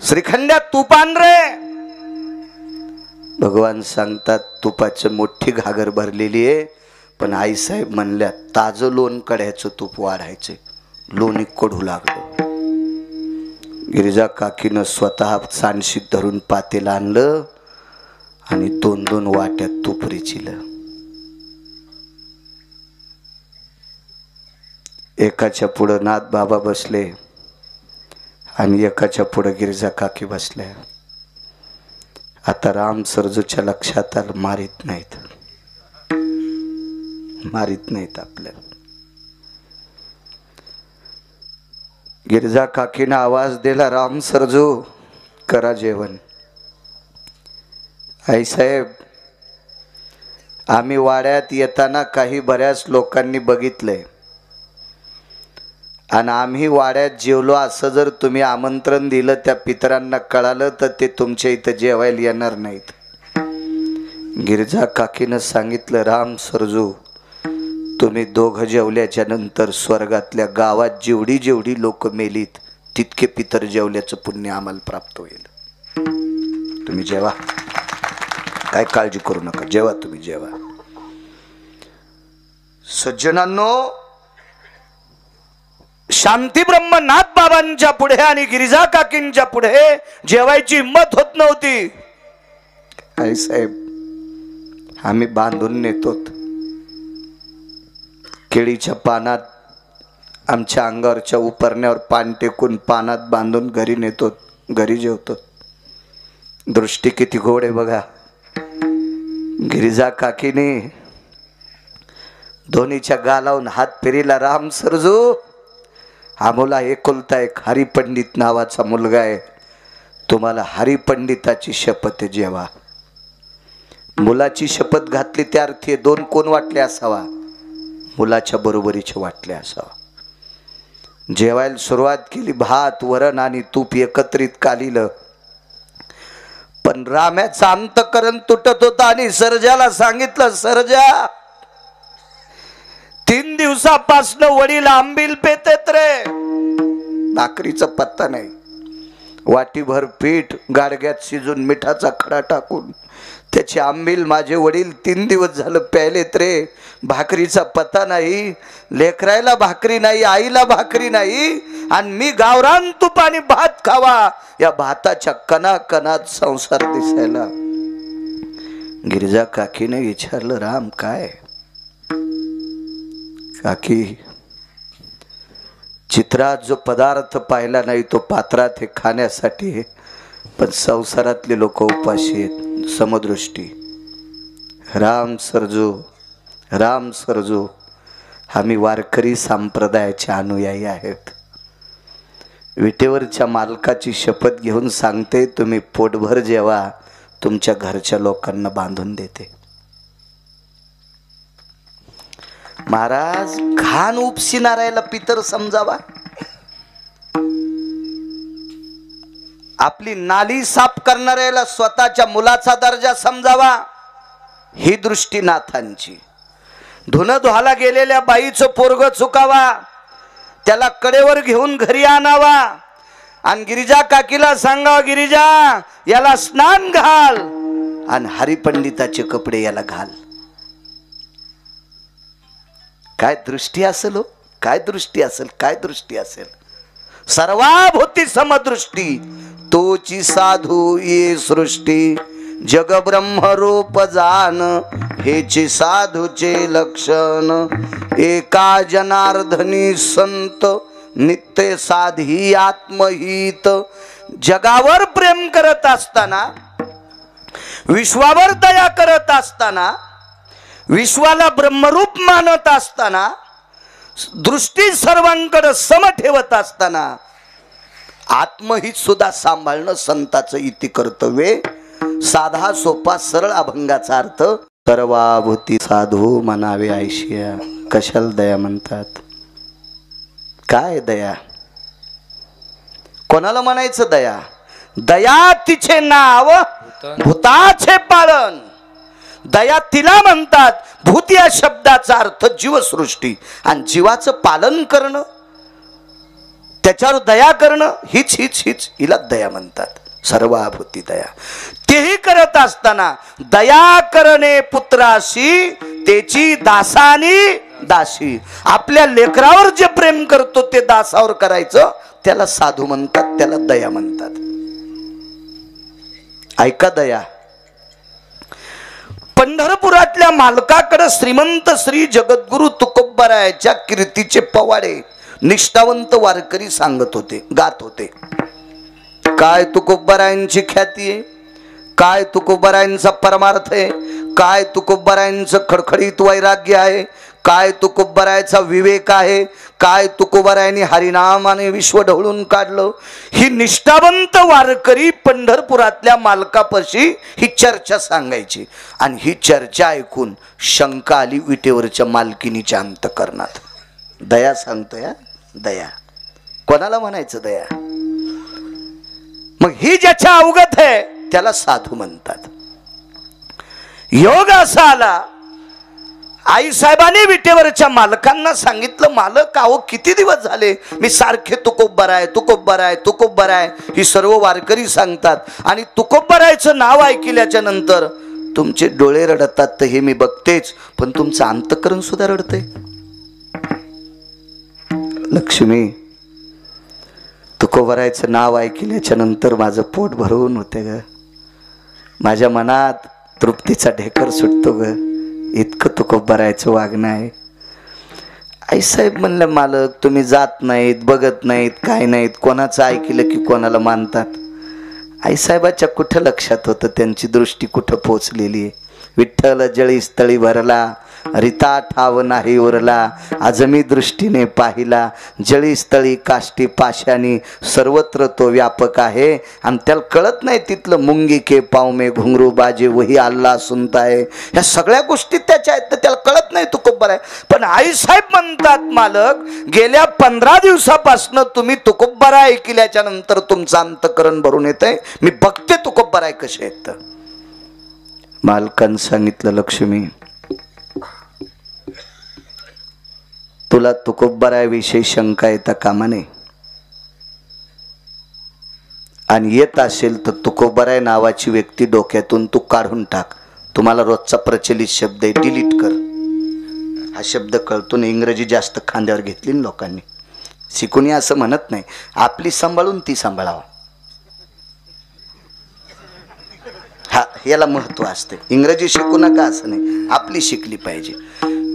श्रीखंड्या तूप आण रे. भगवान सांगतात तुपाची मोठी घागर भरलेली आहे, पण आईसाहेब म्हणल्या ताजं लोण कड्याचं तूप वाढायचं. लोणी कडू लागलं. गिरिजा काकीनं स्वतः सांडशीत धरून पातेला आणलं आणि 2-2 वाट्यात तूप रिचिलं. एकाच्या पुढं नाथ बाबा बसले आणि एकाच्या पुढं गिरिजा काकी बसल्या. आता राम सरजूच्या लक्षात आलं, मारित नाहीत, मारित नाहीत आपल्याला. गिरिजा काकीनं आवाज दिला, राम सरजू करा जेवण. आईसाहेब, आम्ही वाड्यात येताना काही बऱ्याच लोकांनी बघितलंय आणि आम्ही वाड्यात जेवलो असं जर तुम्ही आमंत्रण दिलं त्या पितरांना कळालं तर ते तुमच्या इथं जेवायला येणार नाहीत. गिरिजा काकीनं सांगितलं, राम सरजू तुम्ही दोघं जेवल्याच्या नंतर स्वर्गातल्या गावात जेवढी जेवढी लोक मेलीत तितके पितर जेवल्याचं पुण्य आम्हाला प्राप्त होईल. तुम्ही जेवा, काय काळजी करू नका, जेवा तुम्ही जेवा. सज्जनांनो, शांती ब्रह्मनाथ बाबांच्या पुढे आणि गिरिजा काकींच्या पुढे जेवायची हिंमत होत नव्हती. आई साहेब, आम्ही बांधून नेतो. केळीच्या पानात आमच्या अंगावरच्या उपरण्यावर पान टेकून पानात बांधून घरी नेतो, घरी जेवतो. दृष्टी किती गोड आहे बघा. गिरिजा काकीने दोन्हीच्या गालावून हात फिरीला. राम सरजू, आम्हाला एकुलता एक हरिपंडित नावाचा मुलगा आहे, तुम्हाला हरिपंडिताची शपथ जेवा. मुलाची शपथ घातली त्या अर्थी दोन कोण वाटले असावा, मुलाच्या बरोबरीचे वाटले असावा. जेवायला सुरुवात केली. भात वरण आणि तूप एकत्रित कालिलं. पण राम्याचं अंतकरण तुटत होता आणि सर्जाला सांगितलं, सर्जा 3 दिवसापासनं वडील आंबील पेतेत रे, भाकरीचा पत्ता नाही. वाटीभर पीठ गाडग्यात शिजून मिठाचा खडा टाकून त्याची आंबील माझे वडील 3 दिवस झालं प्यायलेत रे, भाकरीचा पत्ता नाही. लेकरायला भाकरी नाही, आईला भाकरी नाही, आणि मी गावरान तूप आणि भात खावा, या भाताच्या कणाकणात संसार दिसायला. गिरिजा काकीने विचारलं, राम काय? काकी, चित्रात जो पदार्थ पाहिला नाही तो पात्रात हे खाण्यासाठी आहे, पण संसारातले लोक उपाशी आहेत. समदृष्टी. राम सरजू, राम सरजू, आम्ही वारकरी संप्रदायाचे अनुयायी आहेत. विटेवरच्या मालकाची शपथ घेऊन सांगते, तुम्ही पोटभर जेवा, तुमच्या घरच्या लोकांना बांधून देते. महाराज, घाण उपशिणाऱ्याला पितर समजावा, आपली नाली साफ करणाऱ्याला स्वतःच्या मुलाचा दर्जा समजावा, ही दृष्टी नाथांची. धुणं धुवायला गेलेल्या बाईचं पोरग चुकावा, त्याला कडेवर घेऊन घरी आणावा, आणि गिरिजा काकीला सांगावा, गिरिजा याला स्नान घाल आणि हरिपंडिताचे कपडे याला घाल. काय दृष्टी असेल हो, काय दृष्टी असेल, काय दृष्टी असेल. सर्वाभूती समदृष्टी, तोची साधू ये सृष्टी, जग ब्रह्म रूप जान, हेचे साधूचे लक्षण. एका जनार्दनी संत, नित्य साधी आत्महित. जगावर प्रेम करत असताना, विश्वावर दया करत असताना, विश्वाला ब्रह्मरूप मानत असताना, दृष्टी सर्वांकडे सम ठेवत असताना, आत्महित सुद्धा सांभाळणं संताचं इति कर्तव्य. साधा सोपा सरळ अभंगाचा अर्थ, सर्वाभूती साधू म्हणावे ऐशिया. कशाला दया म्हणतात? काय दया? कोणाला म्हणायचं दया? दया तिचे नाव, भूताचे पालन. दया तिला म्हणतात. भूत या शब्दाचा अर्थ जीवसृष्टी, आणि जीवाचं पालन करणं, त्याच्यावर दया करणं, हीच हीच हीच हिला दया म्हणतात. सर्वाभूती दया. तेही करत असताना, दया करणे पुत्राशी, त्याची दासानी दासी. आपल्या लेकरावर जे प्रेम करतो ते दासावर करायचं, त्याला साधू म्हणतात, त्याला दया म्हणतात. ऐका दया. पंढरपुरातल्या मालकाकडे श्रीमंत श्री जगद्गुरु तुकोबरायाच्या कीर्तीचे पवाडे निष्ठावंत वारकरी सांगत होते, गात होते. काय तुकोबरायांची ख्याती आहे, काय तुकोबरायांचा परमार्थ आहे, काय तुकोबरायांचं खडखडीत वैराग्य आहे, काय तुकोबरायाचा विवेक आहे, काय तुकोबरायांनी हरिनामाने विश्व ढवळून काढलं. ही निष्ठावंत वारकरी पंढरपुरातल्या मालकापाशी ही चर्चा सांगायची, आणि ही चर्चा ऐकून शंका आली विटेवरच्या मालकिनीच्या अंतकरणात. दया सांगतोय, दया कोणाला म्हणायचं? दया. मग ही ज्याच्या अवगत आहे त्याला साधू म्हणतात. योग असा आला, आई साहेबांनी विटेवरच्या मालकांना सांगितलं, मालक अहो किती दिवस झाले मी सारखे तुकोबराय तुकोबराय तुकोबराय ही सर्व वारकरी सांगतात, आणि तुकोबरायचं नाव ऐकल्याच्या नंतर तुमचे डोळे रडतात तर हे मी बघतेच, पण तुमचं अंतकरण सुद्धा रडतंय. लक्ष्मी, तुकोबरायचं नाव ऐकल्याच्या नंतर माझं पोट भरवून होते ग. माझ्या मनात तृप्तीचा ढेकर सुटतो ग. इतकं तुकोबारायचं वागणं आहे. आईसाहेब म्हणलं मालक तुम्ही जात नाहीत, बघत नाहीत, काय नाहीत, कोणाचं ऐकलं की कोणाला मानतात. आईसाहेबाच्या कुठं लक्षात होतं त्यांची दृष्टी कुठं पोचलेली आहे. विठ्ठल जळी स्थळी भरला, रिता ठाव नाही उरला, आजमी दृष्टीने पाहिला, जळी स्थळी काष्टी पाशानी, सर्वत्र तो व्यापक आहे. आणि त्याला कळत नाही तिथलं मुंगी के पाव में घुंगरू बाजे वही अल्लाह सुनता है. ह्या सगळ्या गोष्टी त्याच्या आहेत तर त्याला कळत नाही तुकोब्बर आहे. पण आईसाहेब म्हणतात मालक गेल्या 15 दिवसापासून तुम्ही तुकोब्बर ऐकल्याच्या नंतर तुमचं अंतकरण भरून येत आहे. मी बघते तुकोब्बर आहे कसे आहेत. मालकानं सांगितलं लक्ष्मी तुला तुकोब्बराविषयी शंका येता कामा नये. आणि येत असेल तर तुकोब्बराय नावाची व्यक्ती डोक्यातून तू काढून टाक. तुम्हाला रोजचा प्रचलित शब्द आहे डिलीट कर. हा शब्द कळतो ना. इंग्रजी जास्त खांद्यावर घेतली ना लोकांनी. शिकून असं म्हणत नाही, आपली सांभाळून ती सांभाळावा. हा याला महत्व असते. इंग्रजी शिकू नका असं नाही, आपली शिकली पाहिजे.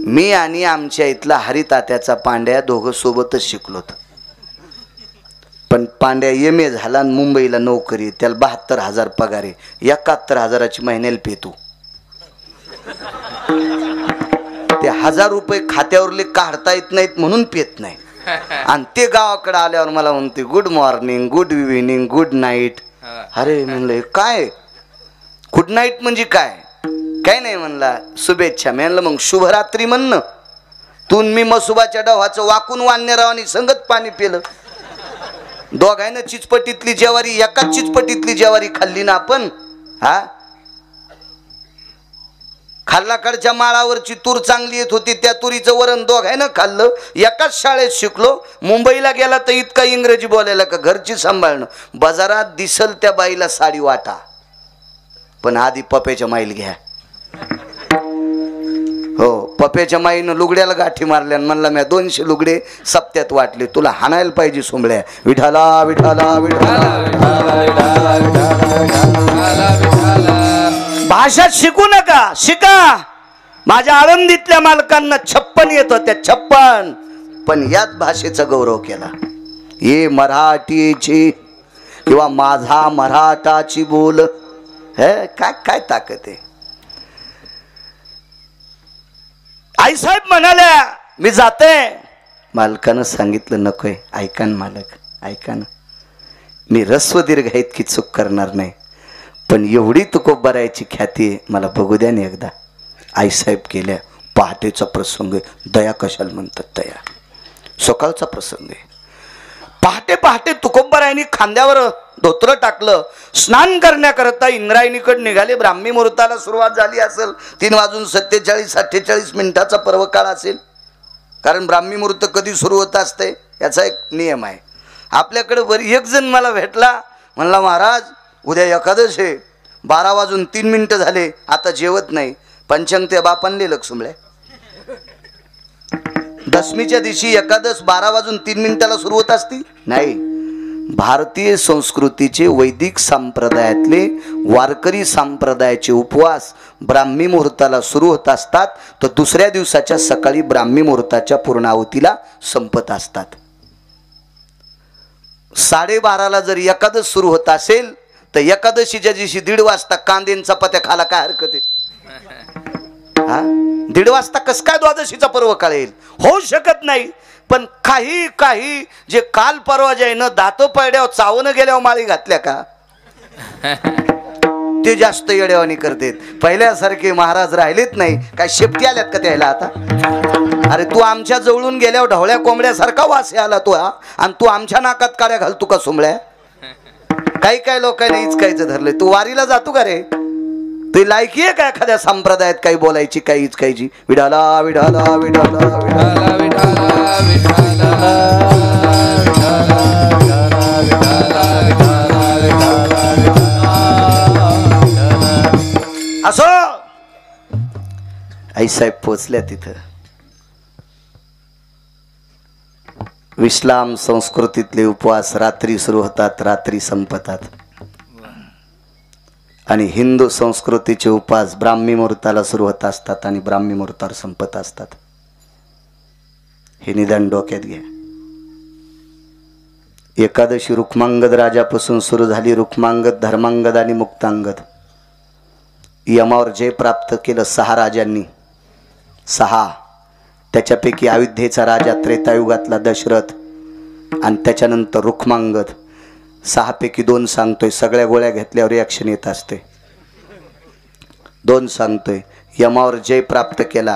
मी आणि आमच्या इथला हरितात्याचा पांड्या दोघं सोबतच शिकलोत. पण पांड्या MA झाला आणि मुंबईला नोकरी. त्याला 72,000 पगार आहे. 71,000ची महिन्याला पेतू. ते 1,000 रुपये खात्यावरले काढता येत नाहीत म्हणून पेत नाही. आणि ते गावाकडे आल्यावर मला म्हणते good morning, good evening, good night. अरे म्हणलं काय गुड नाईट म्हणजे काय? काय नाही म्हणला शुभेच्छा. म्हणलं मग शुभरात्री म्हणणं. तू मी मसुबाच्या डव्हाचं वाकून वान्यरावानी संगत पाणी पिलं. दोघांना चिचपटीतली ज्वारी, एकाच चिचपटीतली ज्वारी खाल्ली ना आपण. हा खाल्लाकडच्या माळावरची तूर चांगली येत होती, त्या तुरीचं वरण दोघांना खाल्लं. एकाच शाळेत शिकलो. मुंबईला गेला तर इतका इंग्रजी बोलायला का घरची सांभाळणं. बाजारात दिसल त्या बाईला साडी वाटा, पण आधी पप्याच्या माईल घ्या. हो पप्याच्या माईनं लुगड्याला गाठी मारल्या. म्हणला मी 200 लुगडे सप्त्यात वाटले. तुला हाणायला पाहिजे सोंबळ्या. विठाला विठाला विठाला. भाषा शिकू नका, शिका. माझ्या आळंदीतल्या मालकांना 56 येत होत्या, 56. पण याच भाषेचा गौरव केला. ये मराठीची किंवा माझा मराठाची बोल. हे काय काय ताकद आहे. आईसाहेब म्हणाल्या मी जाते. मालकानं सांगितलं नकोय. ऐका ना मालक, ऐका ना. मी रस्व दीर्घ इतकी चूक करणार नाही, पण एवढी तुकोब्बरायची ख्याती आहे, मला बघू द्या ना एकदा. आईसाहेब गेल्या. पहाटेचा प्रसंग आहे. दया कशाला म्हणतात? दया सकाळचा प्रसंग आहे. पहाटे पहाटे तुकोब्बरायांनी खांद्यावर धोत्र टाकलं. स्नान करण्याकरता इंद्रायणीकडे निघाले. ब्राह्मी मुहूर्ताला सुरुवात झाली असेल. 3:47-48 पर्व काळ असेल. कारण ब्राह्मी मुहूर्त कधी सुरू होत असते याचा एक नियम आहे. आपल्याकडे एक जण मला भेटला. म्हणला महाराज उद्या एकादश आहे, 12:03 झाले, आता जेवत नाही. पंचांग त्या बापांनी लक्ष्मळे. दशमीच्या दिवशी एकादश 12:03 सुरू होत असती? नाही. भारतीय संस्कृतीचे वैदिक संप्रदायातले वारकरी संप्रदायाचे उपवास ब्राह्मी मुहूर्ताला सुरू होत असतात, तर दुसऱ्या दिवसाच्या सकाळी ब्राह्मी मुहूर्ताच्या पूर्णाहुतीला संपत असतात. 12:30ला जर एकादश सुरू होत असेल तर एकादशीच्या दिवशी 1:30 वाजता कांदेन चपात्या खाला काय हरकत आहे? 1:30 वाजता कस काय द्वादशीचा पर्व कळेल? होऊ शकत नाही. पण काही काही जे काल परवा जे न दातो पडल्यावर चावणं गेल्यावर माळी घातल्या का ते जास्त येड्यावानी करतेत. पहिल्यासारखे महाराज राहिलेत नाही. काय शेपटी आल्यात का त्याला आता? अरे तू आमच्या जवळून गेल्यावर ढवळ्या कोंबड्यासारखा वास आला तो, आणि तू आमच्या नाकात काड्या घालतो का सोमळ्या? काही काही लोकांनी इचकायचं धरलंय. तू वारीला जातो का रे? तुझी लायकी आहे का एखाद्या संप्रदायात काही बोलायची, काही इचकायची? विडाला विडाला विडाला विडाला विडाला असो. आईसाहेब पोचल्या तिथं. इस्लाम संस्कृतीतले उपवास रात्री सुरू होतात, रात्री संपतात. आणि हिंदू संस्कृतीचे उपास ब्राह्मी मुहूर्ताला सुरू होत असतात आणि ब्राह्मी मुहूर्तावर संपत असतात. हे निदान डोक्यात घ्या. एकादशी रुक्मांगद राजापासून सुरू झाली. रुक्मांगद, धर्मांगद आणि मुक्तांगद. यमावर जय प्राप्त केलं 6 राजांनी. 6. त्याच्यापैकी अयोध्येचा राजा त्रेतायुगातला दशरथ आणि त्याच्यानंतर रुक्मांगद. 6 पैकी 2 सांगतोय. सगळ्या गोळ्या घेतल्यावर रिॲक्शन येत असते. 2 सांगतोय. यमावर जय प्राप्त केला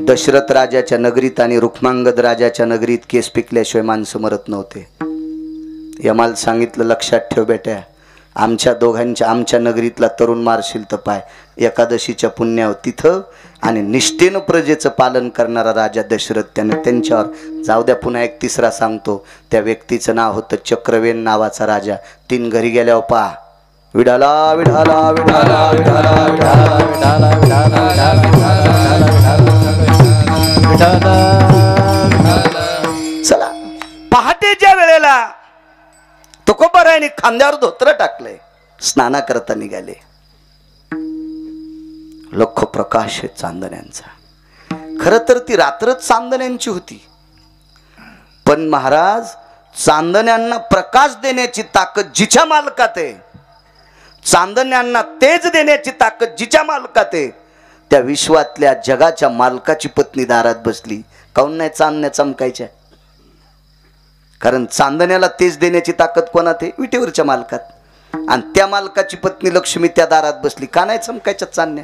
दशरथ राजाच्या नगरीत आणि रुक्मांगद राजाच्या नगरीत. केस पिकल्याशिवाय माणसं मरत नव्हते. यमाला सांगितलं, लक्षात ठेव बेट्या, आमच्या दोघांच्या आमच्या नगरीतला तरुण मारशील तर पाय. एकादशीच्या पुण्यावर तिथं आणि निष्ठेनं प्रजेचं पालन करणारा राजा दशरथ, त्याने त्यांच्यावर जाऊ द्या. पुन्हा एक 3रा सांगतो. त्या व्यक्तीचं नाव होतं चक्रवेन नावाचा राजा. 3 घरी गेल्यावर पहा, विडाला विडाला विडाला विडाला विडाला विडाला. चला, पहाटेच्या वेळेला तुकोबारायांनी खांद्यावर धोत्र टाकले, स्नाना करता निघाले. लख प्रकाश आहे चांदण्यांचा. खर तर ती रात्रच चांदण्यांची होती, पण महाराज चांदण्यांना प्रकाश देण्याची ताकद जिच्या मालकात आहे, चांदण्यांना तेज देण्याची ताकद जिच्या मालकात आहे, त्या विश्वातल्या जगाच्या मालकाची पत्नी दारात बसली. काऊन नाही चांदण्या चमकायच्या? कारण चांदण्याला तेज देण्याची ताकद कोणात आहे? विटेवरच्या मालकात. आणि त्या मालकाची पत्नी लक्ष्मी त्या दारात बसली. का नाही चमकायच्या चांदण्या?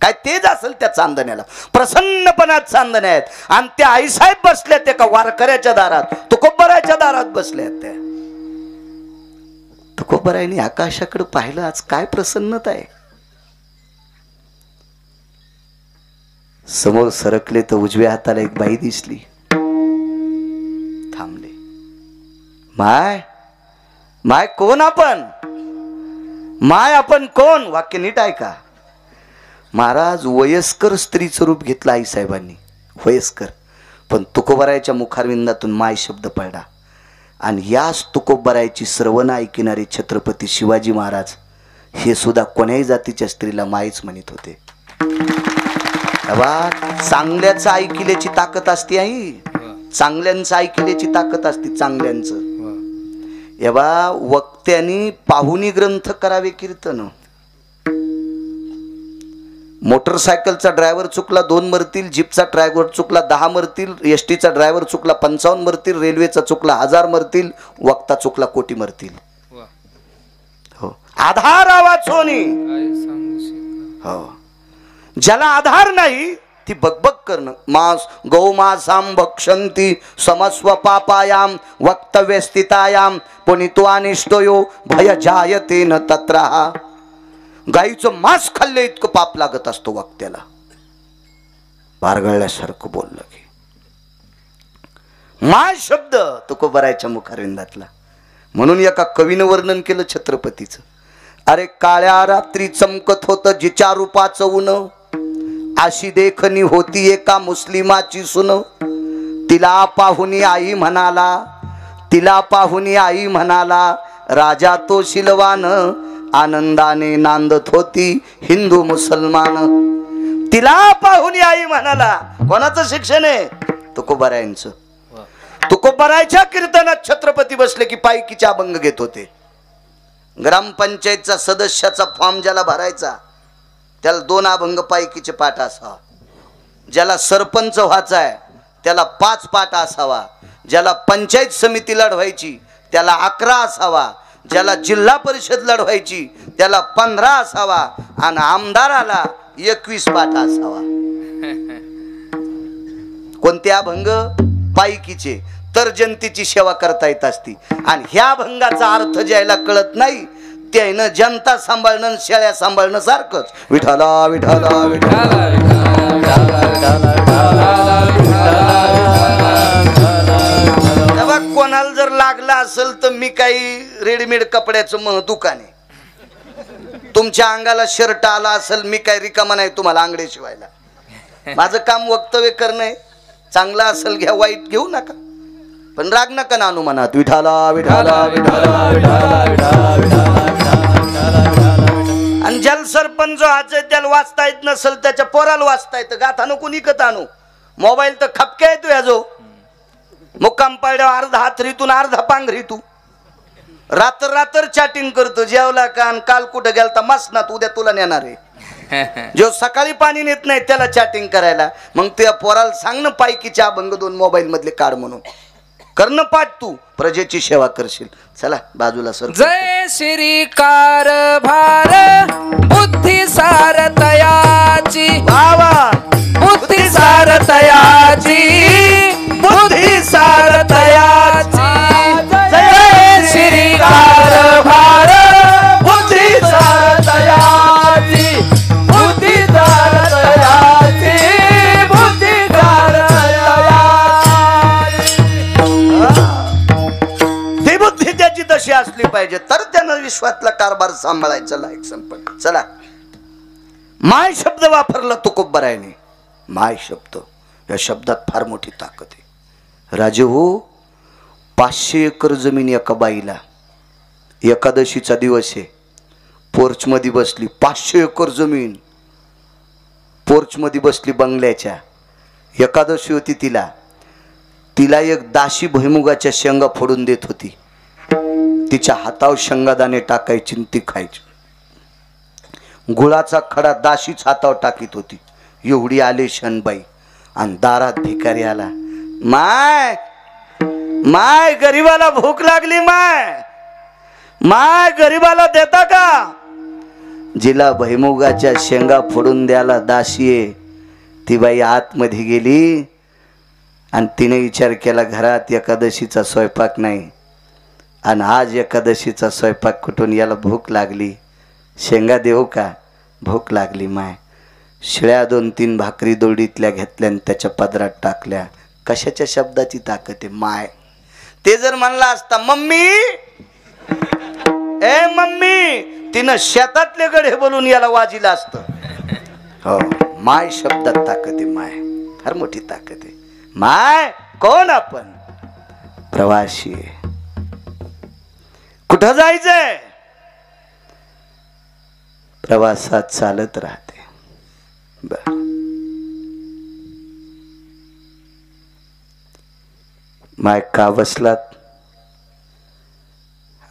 काय तेज असेल त्या चांदण्याला? प्रसन्नपणात चांदण्या आहेत. आणि त्या आईसाहेब बसल्या त्या का वारकऱ्याच्या दारात, तुकोबराच्या दारात बसल्या त्या. तुकोबरायांनी आकाशाकडे पाहिलं, आज काय प्रसन्नता आहे. समोर सरकले तर उजव्या हाताला एक बाई दिसली. थांबले. माय माय कोण आपण? माय आपण कोण? वाक्य नीट ऐका महाराज. वयस्कर स्त्रीचं रूप घेतलं आईसाहेबांनी, वयस्कर. पण तुकोबरायाच्या मुखारविंदातून माय शब्द पडला. आणि याच तुकोबरायाची श्रवण ऐकणारे छत्रपती शिवाजी महाराज हे सुद्धा कोण्याही जातीच्या स्त्रीला मायच म्हणत होते. चांगल्याचं ऐकल्याची ताकद असते आई, चांगल्यांचं ऐकल्याची ताकद असते, चांगल्यांचं. एव्हा वक्त्यांनी पाहुणी ग्रंथ करावे कीर्तन. मोटरसायकलचा ड्रायव्हर चुकला 2 मरतील, जीपचा ड्रायव्हर चुकला 10 मरतील, एसटीचा ड्रायव्हर चुकला 55 मरतील, रेल्वेचा चुकला 1000 मरतील, वक्ता चुकला कोटी मरतील. हो, आधार आवाज होणी. हो, ज्याला आधार नाही ती बकबक करणं. मास गौमासाम भक्षंती समस्व पापायाम वक्तव्य स्थितायाम पुनितो अनिष्टयो भय जायते न तत्रहा. गाईचं मांस खाल्ले इतकं पाप लागत असतो वक्त्याला. बारगळल्यासारखं बोललं की माय शब्द तुकोबरायच्या मुखारविंदातला. म्हणून एका कवीनं वर्णन केलं छत्रपतीचं. अरे काळ्या रात्री चमकत होत जिच्या रूपाचं ऊन, अशी देखणी होती एका मुस्लिमाची सुन. तिला पाहुनी आई म्हणाला, तिला पाहुनी आई म्हणाला, राजा तो शिलवान, आनंदाने नांदत होती हिंदू मुसलमान. तिला पाहुनी आई म्हणाला. कोणाचं शिक्षण आहे? तुकोबरायांचं. तुकोबरायच्या कीर्तनात छत्रपती बसले की पायकीचे अभंग घेत होते. ग्रामपंचायतचा सदस्याचा फॉर्म ज्याला भरायचा त्याला 2 अभंग पायकीचे पाठ असावा. ज्याला सरपंच व्हायचा आहे त्याला 5 पाठ असावा. ज्याला पंचायत समिती लढवायची त्याला 11 असावा. ज्याला जिल्हा परिषद लढवायची त्याला 15 असावा. आणि आमदाराला 21 पाठ असावा. कोणते अभंग? पायकीचे. तर जनतेची सेवा करता येत असती. आणि ह्या अभंगाचा अर्थ ज्याला कळत नाही त्यानं जनता सांभाळणं शेळ्या सांभाळणं सारखंच. विठाला विठाला विठाला. तेव्हा कोणाला जर लागला असेल तर मी काही रेडीमेड कपड्याचं दुकान आहे. तुमच्या अंगाला शर्ट आला असेल, मी काही रिकामा नाही तुम्हाला आंगडे शिवायला. माझं काम वक्तव्य करणं आहे. चांगला असेल घ्या, वाईट घेऊ नका, पण राग नका ना अनुमानात. विठाला विठाला विठाला विठाला विठाला. आणि ज्याला सरपंच व्हायचं त्याला वाचता येत नसेल त्याच्या पोराला वाचता येतं. गाथा नको निकत आणू. मोबाईल तर खपक्या येतो या जो मुक्काम पाड्या अर्धा हात रीतून अर्धा पांघरी तू रात्र रात्र चॅटिंग करतो. जेवला का आणि काल कुठं गेलता मसनात उद्या तुला नेणार आहे. जो सकाळी पाणी नेत नाही त्याला चॅटिंग करायला. मग त्या पोराला सांग ना पायकीच्या अभंग 2 मोबाईल मधले काढ म्हणून. कर्ण पाठ तू प्रजेची सेवा करशील. चला बाजूला सर. जय श्री कारभार बुद्धी सारतयाची बाबा बुद्धी सारतयाची बुद्धी सारतयाची जय श्री कारभार बुद्धी सारतयाची बुद्धी सारतयाची बुद्धी ती बुद्धी त्याची तशी असली पाहिजे तर त्यानं विश्वातला कारभार सांभाळायचा लायक संपन्न. चला माय शब्द वापरला तुकोबरायने. माय शब्द या शब्दात फार मोठी ताकद आहे. राजे हो 500 एकर जमीन एका बाईला. एकादशीचा दिवस आहे. पोर्च मध्ये बसली. 500 एकर जमीन पोर्च मध्ये बसली बंगल्याच्या. एकादशी होती तिला. तिला एक दाशी भुईमुगाच्या शेंगा फोडून देत होती. तिच्या हातावर शेंगादाणे टाकायची ती खायची. गुळाचा खडा दाशीच हातावर टाकीत होती. एवढी आले शनबाई आणि दारात भिकारी आला. माय माय गरीबाला भूक लागली. माय माय गरीबाला देता का. जिला भैमुगाच्या शेंगा फोडून द्यायला दाशी आहे ती बाई आतमध्ये गेली आणि तिने विचार केला घरात एकादशीचा स्वयंपाक नाही आणि आज एकादशीचा स्वयंपाक कुठून. याला भूक लागली. शेंगा देऊ का. भूक लागली. माय शिळ्या 2-3 भाकरी दोडीतल्या घेतल्या आणि त्याच्या पदरात टाकल्या. कशाच्या शब्दाची ताकद आहे. माय ते जर म्हणला असता मम्मी ए मम्मी तिनं शेतातले गडे बोलून याला वाजिला असतं. हो माय शब्दात ताकद आहे. माय फार मोठी ताकद आहे. माय कोण आपण प्रवासी आहे. कुठं जायचंय. प्रवासात चालत राहते. बर माय का बसलात.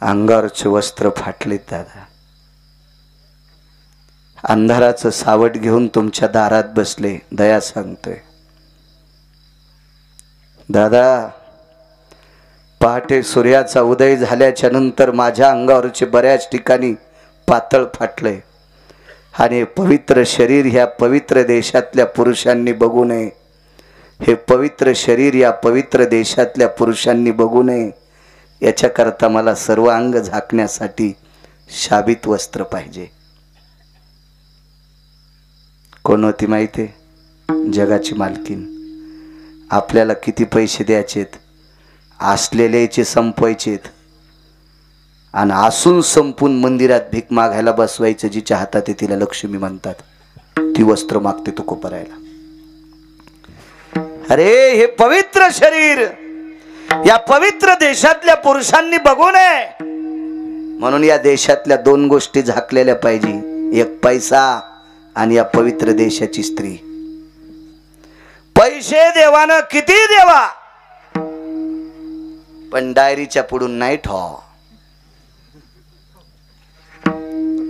अंगावरचे वस्त्र फाटलेत दादा. अंधाराचं सावट घेऊन तुमच्या दारात बसले. दया सांगतोय दादा. पहाटे सूर्याचा उदय झाल्याच्या नंतर माझ्या अंगावरचे बऱ्याच ठिकाणी पातळ फाटले आणि पवित्र शरीर ह्या पवित्र देशातल्या पुरुषांनी बघू नये. हे पवित्र शरीर या पवित्र देशातल्या पुरुषांनी बघू नये याच्याकरता मला सर्व अंग झाकण्यासाठी शाबित वस्त्र पाहिजे. कोण होती माहिती. जगाची मालकीन. आपल्याला किती पैसे द्यायचेत. असलेल्याचे संपवायचेत आणि असून संपून मंदिरात भीक मागायला बसवायचं. जिच्या हातात आहे तिला लक्ष्मी म्हणतात. ती वस्त्र मागते तो कोपरायला. अरे हे पवित्र शरीर या पवित्र देशातल्या पुरुषांनी बघू नये म्हणून या देशातल्या 2 गोष्टी झाकलेल्या पाहिजे. एक पैसा आणि या पवित्र देशाची स्त्री. पैसे देवानं किती देवा पण डायरीच्या पुढून नाही ठेवा.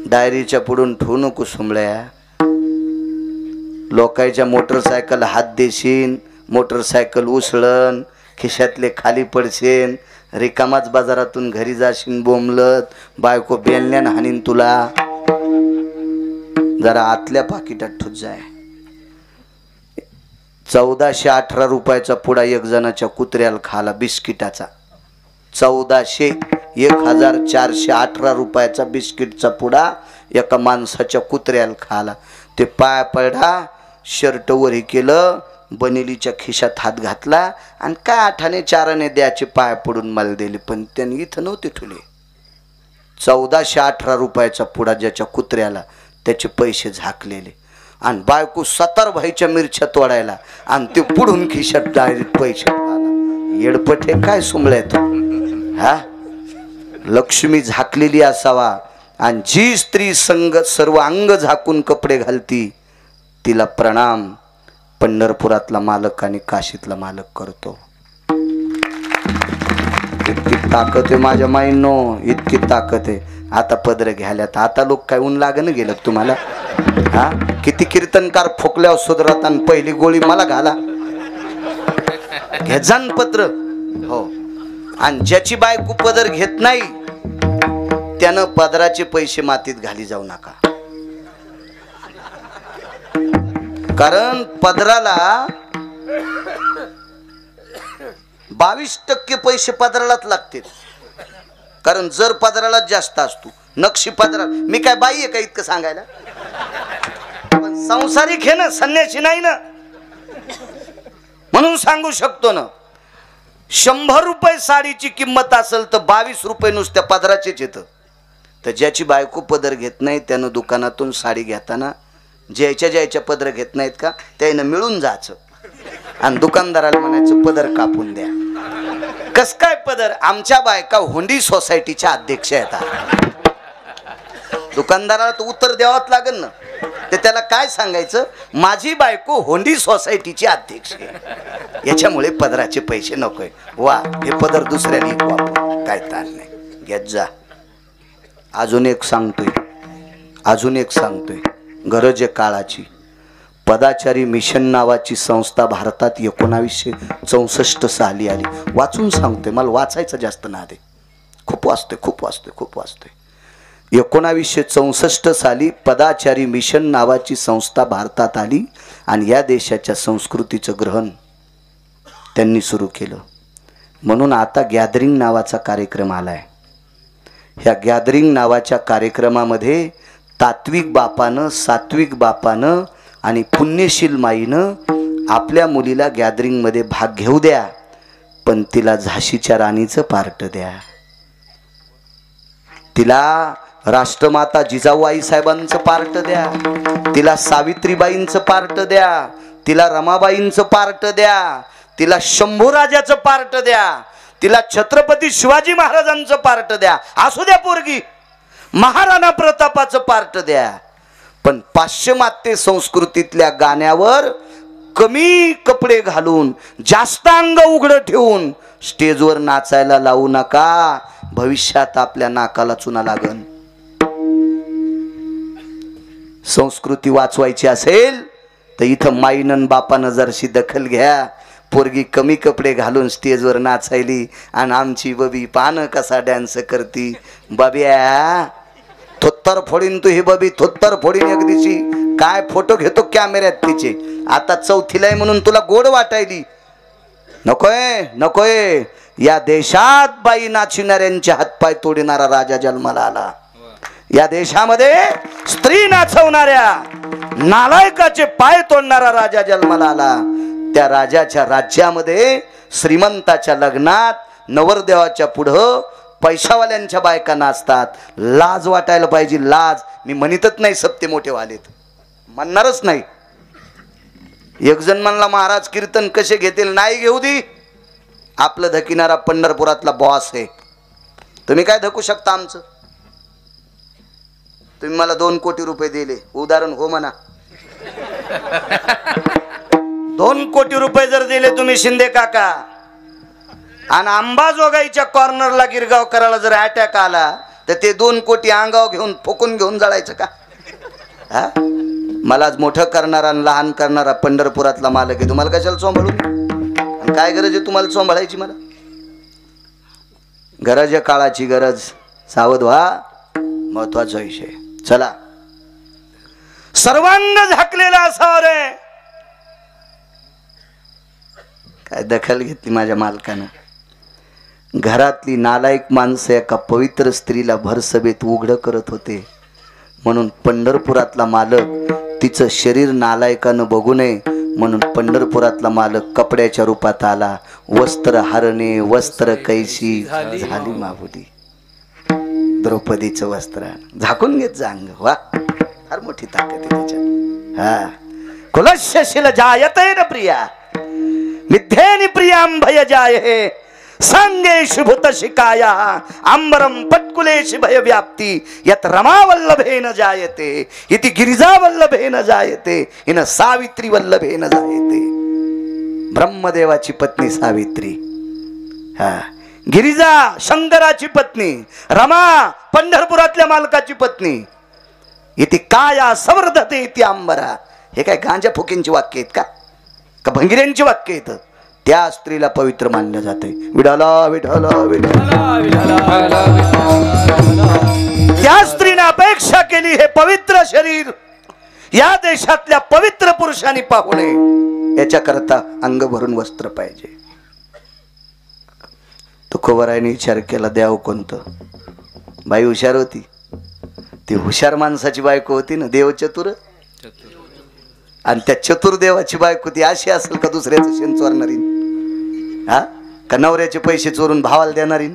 डायरीच्या पुढून ठेवू नको सुंबळ्या. लोकांच्या मोटरसायकल हात देशील. मोटरसायकल उसळण. खिशातले खाली पडशील. रिकामाच बाजारातून घरी जाशील बोंबलत. बायको बेलण्यान हानीन तुला. जरा आतल्या पाकिटात ठुत जाय. 1418 रुपयाचा पुडा एक जणाच्या कुत्र्याला खाला बिस्किटाचा. 1418 रुपयाचा बिस्किटचा पुडा एका माणसाच्या कुत्र्याला खाला. ते पाय पडा. शर्ट वरी केलं. बनेलीच्या खिशात हात घातला आणि काय 8 4 द्याचे पाय पडून मला दिले पण त्यांनी इथं नव्हते ठेवले. 1418 रुपयाचा पुडा ज्याच्या कुत्र्याला त्याचे पैसे झाकलेले आणि बायको 17 भाईच्या मिरच्या तोडायला आणि ते पुढून खिशात डायरेक्ट पैसे आला. येडपट हे काय सुमळ्यात. हा लक्ष्मी झाकलेली असावा आणि जी स्त्री संग सर्व अंग झाकून कपडे घालती तिला प्रणाम पंढरपुरातला मालक आणि काशीतला मालक करतो. इतकी ताकद आहे माझ्या माईंनो, इतकी ताकद आहे. आता पदर घ्यायला आता लोक काय ऊन लागणं गेलं तुम्हाला? हा, किती कीर्तनकार फुकल्यावर सुधरत आणि पहिली गोळी मला घाला. घे जाण पत्र. हो, आणि ज्याची बायको पदर घेत नाही त्यानं पदराचे पैसे मातीत घाली जाऊ नका. कारण पदराला 22% पैसे पदरालाच लागतील. कारण जर पदराला जास्त असतो नक्षी पदरा. मी काय बाई आहे का इतकं सांगायला? पण संसारिक आहे ना, संन्यासी नाही ना, म्हणून सांगू शकतो ना. 100 रुपये साडीची किंमत असेल तर 22 रुपये नुसत्या पदराचेच येतं. तर ज्याची बायको पदर घेत नाही त्यानं दुकानातून साडी घेताना ज्याच्या पदर घेत नाहीत का त्यानं मिळून जायचं आणि दुकानदाराला म्हणायचं पदर कापून द्या. कस काय पदर? आमच्या बायका हुंडी सोसायटीच्या अध्यक्ष आहेत. दुकानदाराला तर उत्तर द्यावंच लागेल ना. ते त्याला काय सांगायचं? माझी बायको हुंडी सोसायटीची अध्यक्ष आहे, याच्यामुळे पदराचे पैसे नकोय. वा, हे पदर दुसऱ्याने वापर, काय ताण नाही, घेत जा. अजून एक सांगतोय गरज आहे काळाची. पदाचारी मिशन नावाची संस्था भारतात 1964 साली आली. वाचून सांगतोय, मला वाचायचं जास्त नाद आहे. खूप वाचतोय. 1964 साली पदाचारी मिशन नावाची संस्था भारतात आली आणि या देशाच्या संस्कृतीचं ग्रहण त्यांनी सुरू केलं. म्हणून आता गॅदरिंग नावाचा कार्यक्रम आलाय. ह्या गॅदरिंग नावाच्या कार्यक्रमामध्ये तात्विक बापानं, सात्विक बापानं आणि पुण्यशील माईनं आपल्या मुलीला गॅदरिंगमध्ये भाग घेऊ द्या, पण तिला झाशीच्या राणीचं पार्ट द्या. तिला राष्ट्रमाता जिजाऊ आई साहेबांचं पार्ट द्या, तिला सावित्रीबाईंचं पार्ट द्या, तिला रमाबाईंचं पार्ट द्या, तिला शंभूराजाचं पार्ट द्या, तिला छत्रपती शिवाजी महाराजांचं पार्ट द्या. असू द्या पोरगी, महाराणा प्रतापाचं पार्ट द्या. पण पाश्चिमात्य संस्कृतीतल्या गाण्यावर कमी कपडे घालून जास्त अंग उघडं ठेवून स्टेजवर नाचायला लावू नका. भविष्यात आपल्या नाकाला चुना लागन. संस्कृती वाचवायची असेल तर इथं माईनं बापानं जरशी दखल घ्या. पोरगी कमी कपडे घालून स्टेजवर नाचायली आणि आमची बबी पान कसा डान्स करती. बबिया थोत्तर फोडीन तू, ही बबी थोत्तर फोडीन एक दिवशी. काय फोटो घेतो कॅमेऱ्यात तिचे. आता 4थीला आहे म्हणून तुला गोड वाटायली. नकोय. या देशात बाई नाचणाऱ्यांचे हातपाय तोडणारा राजा जन्माला आला. या देशामध्ये स्त्री नाचवणाऱ्या नालायकाचे पाय तोडणारा राजा जन्माला आला. त्या राजाच्या राज्यामध्ये श्रीमंताच्या लग्नात नवरदेवाच्या पुढं पैशावाल्यांच्या बायका नाचतात. लाज वाटायला पाहिजे, लाज. मी म्हणतच नाही सप्ते मोठे वालेत, म्हणणारच नाही. एक जण म्हणला महाराज कीर्तन कसे घेतील, नाही घेऊ दे. आपलं धकिनारा पंढरपुरातला बॉस आहे. तुम्ही काय धकू शकता आमचं? तुम्ही मला 2 कोटी रुपये दिले, उदाहरण हो म्हणा. 2 कोटी रुपये जर दिले तुम्ही शिंदे काका, आणि अंबाजोगाईच्या कॉर्नरला गिरगाव करायला जर अटॅक आला तर ते 2 कोटी अंगाव घेऊन फुकून घेऊन जाळायचं का? हा, मला मोठं करणारा आणि लहान करणारा पंढरपुरातला मालक आहे. तुम्हाला कशाला सांभाळून? काय गरज आहे तुम्हाला सांभाळायची? मला गरज आहे काळाची, गरज. सावध व्हा, महत्वाचा विषय. चला, सर्वांग झाकलेला असावं रे. काय दखल घेतली माझ्या मालकानं. घरातली नालायक माणसं एका पवित्र स्त्रीला भरसभेत उघडं करत होते. म्हणून पंढरपुरातला मालक तिचं शरीर नालायकानं बघू नये म्हणून पंढरपुरातला मालक कपड्याच्या रूपात आला. वस्त्र हरणे वस्त्र कैशी झाली माहुली. द्रौपदीचं वस्त्र झाकून घेत जा अंग. वा, फार मोठी ताकद आहे त्याच्यात. हा, कुलस्यशील जायते न प्रिया मिथ्येनि प्रियां भय जाये सांगेश भूत शिकाया अंबरम पटकुलेश भय व्याप्ती यत रमा वल्लभेन जायते इति गिरिजा वल्लभेन जायते इन सावित्री वल्लभेन जायते. ब्रह्मदेवाची पत्नी सावित्री, हा गिरिजा शंकराची पत्नी, रमा पंढरपुरातल्या मालकाची पत्नी. इति काया संवर्धते इति अंबरा. हे काय गांजा फुकींची वाक्य आहेत का भंगिऱ्यांची वाक्य आहेत? त्या स्त्रीला पवित्र मानलं जाते. विठाला विठाला विठाला. त्या स्त्रीने अपेक्षा केली हे पवित्र शरीर या देशातल्या पवित्र पुरुषांनी पाहू नये, याच्याकरता अंग भरून वस्त्र पाहिजे. तुकोबारायने विचार केला, द्यावं कोणतं? बाई हुशार होती, ती हुशार माणसाची बायको होती ना, देव चतुर. आणि त्या चतुर देवाची बायको ती अशी असेल का दुसऱ्याचं शेण चोरणारी, हा का नवऱ्याचे पैसे चोरून भावाला देणारी,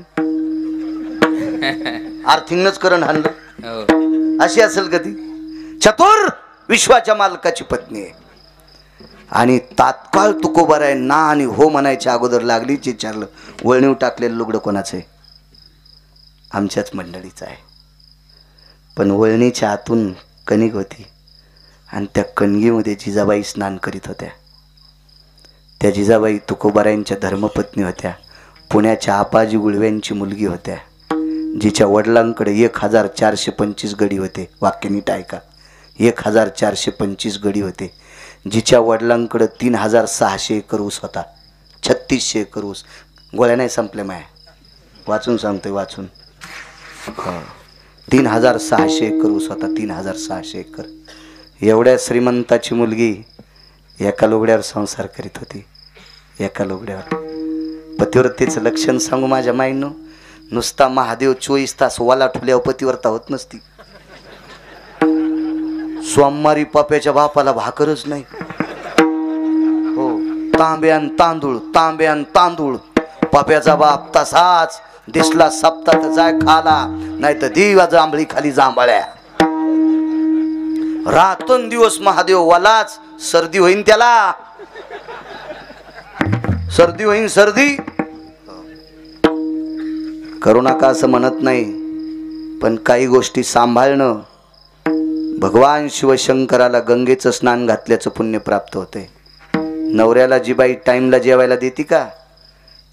आर्थिंगच करण हाणलं, अशी असेल का ती? चतुर विश्वाच्या मालकाची पत्नी आहे. आणि तात्काळ तुकोबाराय ना आणि हो म्हणायच्या अगोदर लागलीच विचारलं, वळणीव टाकलेलं लुगडं कोणाचं आहे? आमच्याच मंडळीचं आहे. पण वळणीच्या आतून कणिक होती आणि त्या कणगीमध्ये जिजाबाई स्नान करीत होत्या. त्या जिजाबाई तुकोबारायांच्या धर्मपत्नी होत्या. पुण्याच्या आपाजी गुळव्यांची मुलगी होत्या, जिच्या वडिलांकडे 1425 गडी होते. वाक्य नीट ऐका, 1425 गडी होते. जिच्या वडिलांकडे 3600 एकर ऊस होता, 3600 एकर ऊस. गोळ्या नाही संपल्या माया, वाचून सांगतोय वाचून. 3600 एकर ऊस होता, 3600 एकर. एवढ्या श्रीमंताची मुलगी एका लुगड्यावर संसार करीत होती, एका लुगड्यावर. पतिव्रतेचं लक्षण सांगू माझ्या माईनं, नुसता महादेव 24 तास वाला ठुल्यावर पतिव्रता होत नसती. सोमवारी पप्याच्या बापाला भाकरच नाही. हो, तांब्यान तांदूळ, तांब्यान तांदूळ. पप्याचा बाप तसाच दिसला सप्तात जाय खाला, नाही तर दिवा जांभळी खाली जांभळ्या. रातून दिवस महादेव वालाच. सर्दी होईन त्याला, सर्दी होईन, सर्दी. करू नका असं म्हणत नाही, पण काही गोष्टी सांभाळणं. भगवान शिवशंकराला गंगेचं स्नान घातल्याचं पुण्य प्राप्त होते. नवऱ्याला जी बाई टाइमला जेवायला देती का,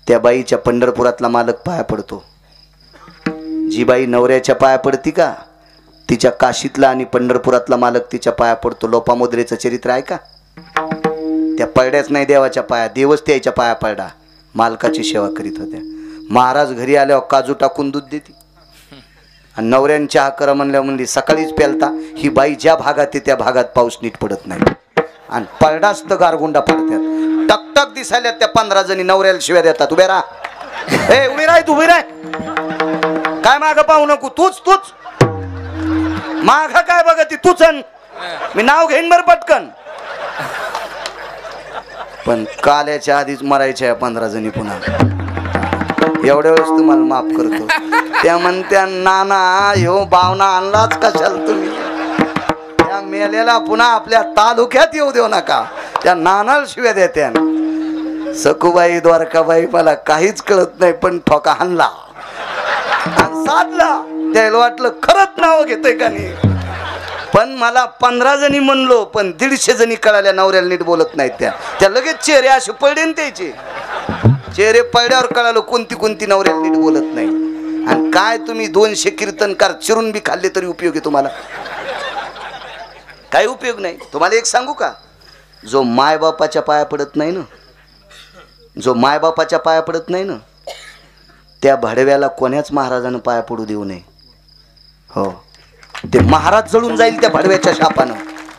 त्या बाईच्या पंढरपुरातला मालक पाया पडतो. जी बाई नवऱ्याच्या पाया पडती का, तिच्या काशीतला आणि पंढरपुरातला मालक तिच्या पाया पडतो. लोपामुद्रेचं चरित्र आहे का? त्या पडल्याच नाही देवाच्या पाया, देवच त्याच्या पाया पडला. मालकाची सेवा करीत होत्या. महाराज घरी आल्यावर काजू टाकून दूध देते. आणि नवऱ्याने चहा करा म्हणल्या म्हणली सकाळीच प्यालता. ही बाई ज्या भागात आहे त्या भागात पाऊस नीट पडत नाही आणि पडडाच तर गारगुंडा पडतात. टकटक दिसायला त्या 15 जणी नवऱ्याला शिव्या देतात. उभे राहा, ए उभी राह, तू उभी राह, काय माग पाहू नको, तूच तूच माग काय बघ ती तूच. मी नाव घेईन बर पटकन. पण काल्याच्या आधीच मरायच्या 15 जणी पुन्हा. एवढ्या वेळेस तुम्हाला माफ करतो. त्या म्हणत्या नाना ह्यो भावना आणलाच कशाला तुम्ही, त्या मेलेला पुन्हा आपल्या तालुक्यात येऊ देऊ नका. त्या नानाला शिव्या देत्या. सखूबाई द्वारकाबाई मला काहीच कळत नाही, पण ठोका हाणला आणि साधला. त्याला वाटलं खरंच नाव घेतोय का नाही. पण मला 15 जणी म्हणलो, पण 150 जणी कळाल्या नवऱ्याला नीट बोलत नाहीत. त्या लगेच चेहरे असे पडले न त्याचे. चेहरे पडल्यावर कळालं कोणती कोणती नवऱ्याला नीट बोलत नाही. आणि काय तुम्ही 200 कीर्तनकार चिरून बी खाल्ले तरी उपयोग आहे तुम्हाला? काही उपयोग नाही. तुम्हाला एक सांगू का, जो मायबापाच्या पाया पडत नाही ना, जो मायबापाच्या पाया पडत नाही ना, त्या भडव्याला कोण्याच महाराजानं पाया पडू देऊ नये. हो, ते महाराज जळून जाईल त्या भडव्याच्या शापानं.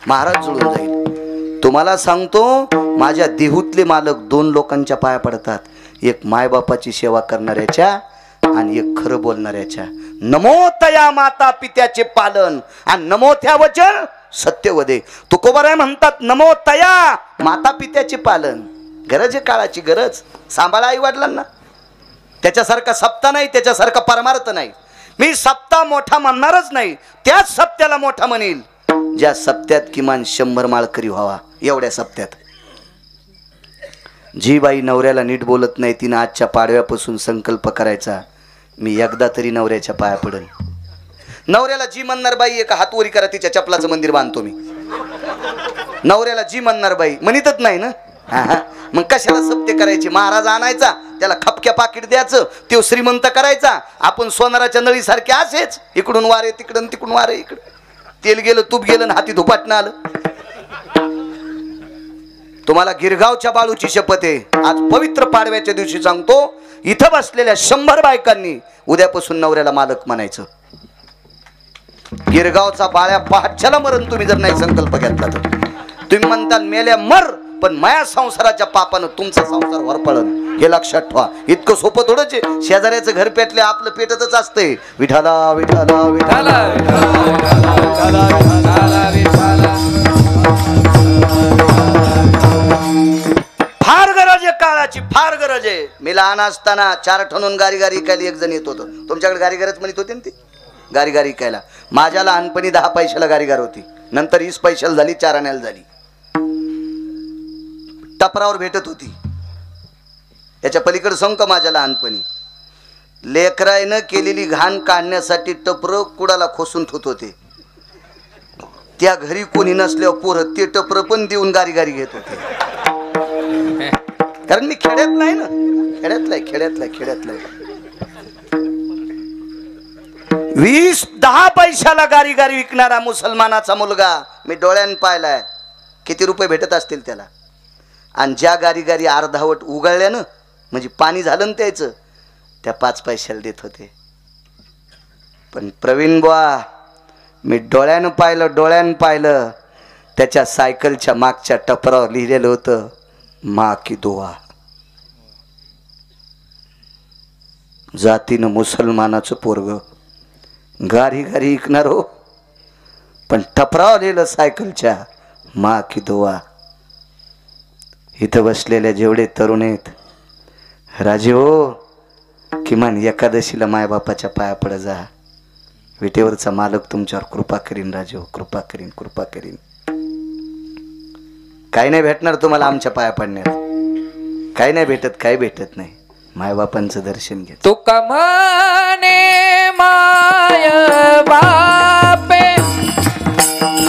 महाराज जळून जाईल. तुम्हाला सांगतो, माझ्या देहूतले मालक 2 लोकांच्या पाया पडतात. एक मायबापाची सेवा करणाऱ्याच्या आणि एक खरं बोलणाऱ्याच्या. नमो तया माता पित्याचे पालन आणि नमो त्या वचन सत्यवदे. तुकोबाराय म्हणतात नमो तया माता पित्याचे पालन. गरज आहे, काळाची गरज. सांभाळा आई वडिलांना. त्याच्यासारखा सप्ता नाही, त्याच्यासारखा परमार्थ नाही. मी सप्ता मोठा म्हणणारच नाही, त्याच सप्त्याला मोठा म्हणेल ज्या सप्त्यात किमान 100 माळकरी व्हावा. एवढ्या सप्त्यात जी बाई नवऱ्याला नीट बोलत नाही तिनं आजच्या पाडव्यापासून संकल्प करायचा, मी एकदा तरी नवऱ्याच्या पाया पडेल. नवऱ्याला जी म्हणणार बाई एका हातवरी करा, तिच्या चपलाचं मंदिर बांधतो मी. नवऱ्याला जी म्हणणार बाई म्हणतच नाही ना. मग कशाला सप्ते करायचे? महाराज आणायचा, त्याला खपक्या पाकिट द्यायचं, तो श्रीमंत करायचा, आपण सोनाराच्या नळीसारखे असेच, इकडून वारे तिकडून, तिकडून वारे इकडं. तेल गेलं, तूप गेलं, हाती धुपाटणं आलं. तुम्हाला गिरगावच्या बाळूची शपथ आहे. आज पवित्र पाडव्याच्या दिवशी सांगतो, इथं बसलेल्या 100 बायकांनी उद्यापासून नवऱ्याला मालक म्हणायचं. गिरगावचा बाळ्या पहाटच्याला मरण तुम्ही जर नाही संकल्प घेतला तर. तुम्ही म्हणता मेल्या मर, पण माया संसाराच्या पापानं तुमचा संसार वरपळन, हे लक्षात ठेवा. इतकं सोपं थोडंच आहे. शेजाऱ्याचं घर पेटले आपलं पेटतच असतंय. विठाला विठाला विठाला फार गरज आहे काळाची, फार गरज आहे. मी लहान असताना 4 ठणून गारी गारी इकायला एक जण येत होतं. तुमच्याकडे गारी गारच म्हणत होते ना ती गारी गारी इकायला. माझ्या लहानपणी 10 पैशाला गारी गार होती, नंतर 20 पैशाला झाली, 4 आण्याला झाली. टपरावर भेटत होती. याच्या पलीकडे सांग का, माझ्या लहानपणी लेकरायनं केलेली घाण काढण्यासाठी टपर कुडाला खोसून ठेवत होते. त्या घरी कोणी नसल्यावर पोरं ते टपर पण देऊन गारी गारी घेत होते. कारण मी खेड्यात नाही ना, खेड्यातलाय 20-10 पैशाला गारी गारी विकणारा मुसलमानाचा मुलगा मी डोळ्यानं पाहिलाय. किती रुपये भेटत असतील त्याला. आणि ज्या गारी गारी अर्धावट उगळल्यानं म्हणजे पाणी झालं ना त्याचं, त्या 5 पैशाला देत होते. पण प्रवीण बुवा, मी डोळ्यानं पाहिलं, त्याच्या सायकलच्या मागच्या टपरावर लिहिलेलं होतं, माँ की दुआ. जातीनं मुसलमानाचं पोरग गारी गारी ऐकणार हो, पण टपरावर लिहिलं सायकलच्या, माँ की दुआ. इथं बसलेल्या जेवढे तरुण आहेत, राजे हो, किमान एकादशीला मायबापाच्या पाया पड जा. विटेवरचा मालक तुमच्यावर कृपा करीन राजे हो, कृपा करीन. काही नाही भेटणार तुम्हाला आमच्या पाया पडण्यात, काही नाही भेटत, काही भेटत नाही. मायबापांचं दर्शन घ्या. तुका म्हणे माय बापे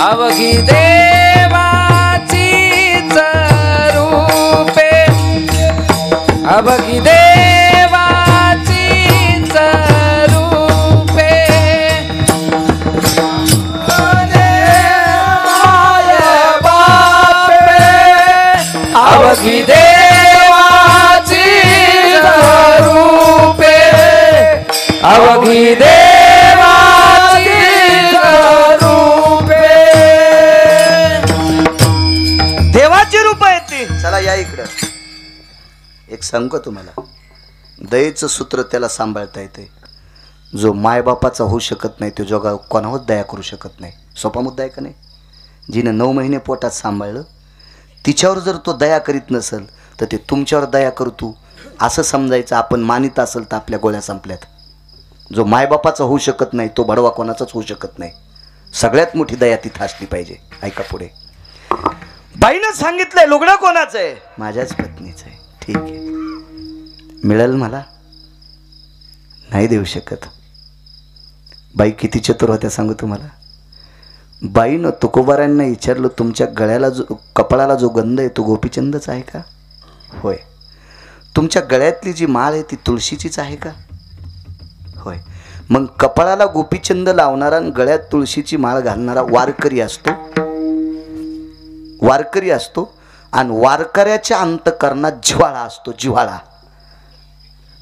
अवघी देवाची रूपे, अवघी देवाची रूपे. माय बापे अवघी देवाची रूपे, अवघी देवाची रूपे. देवाची रूप आहेत ती. चला या इकडं. एक सांगू तुम्हाला, दयेचं सूत्र त्याला सांभाळता येते जो मायबापाचा होऊ शकत नाही, तो जगा कोणावर दया करू शकत नाही. सोपा मुद्दा आहे का नाही? जिनं 9 महिने पोटात सांभाळलं, तिच्यावर जर तो दया करीत नसेल तर ते तुमच्यावर दया करतो असं समजायचं. आपण मानित असेल तर आपल्या गोळ्या संपल्यात. जो मायबापाचा होऊ शकत नाही तो भडवा कोणाचाच होऊ शकत नाही. सगळ्यात मोठी दया तिथं असली पाहिजे. ऐका पुढे. बाईनं सांगितलंय लुगडं कोणाचं आहे? माझ्याच पत्नीचं आहे. ठीक आहे, मिळेल मला? नाही देऊ शकत. बाई किती चतुर होत्या सांगू तुम्हाला. बाईनं तुकोबारांना विचारलं, तुमच्या गळ्याला जो कपाळाला जो गंध आहे तो गोपीचंदच आहे का? होय. तुमच्या गळ्यातली जी माळ आहे ती तुळशीचीच आहे का? होय. मग कपाळाला गोपीचंद लावणारा आणि गळ्यात तुळशीची माळ घालणारा वारकरी असतो, वारकरी असतो. आणि वारकऱ्याच्या अंतकरणात जिव्हाळा असतो, जिव्हाळा.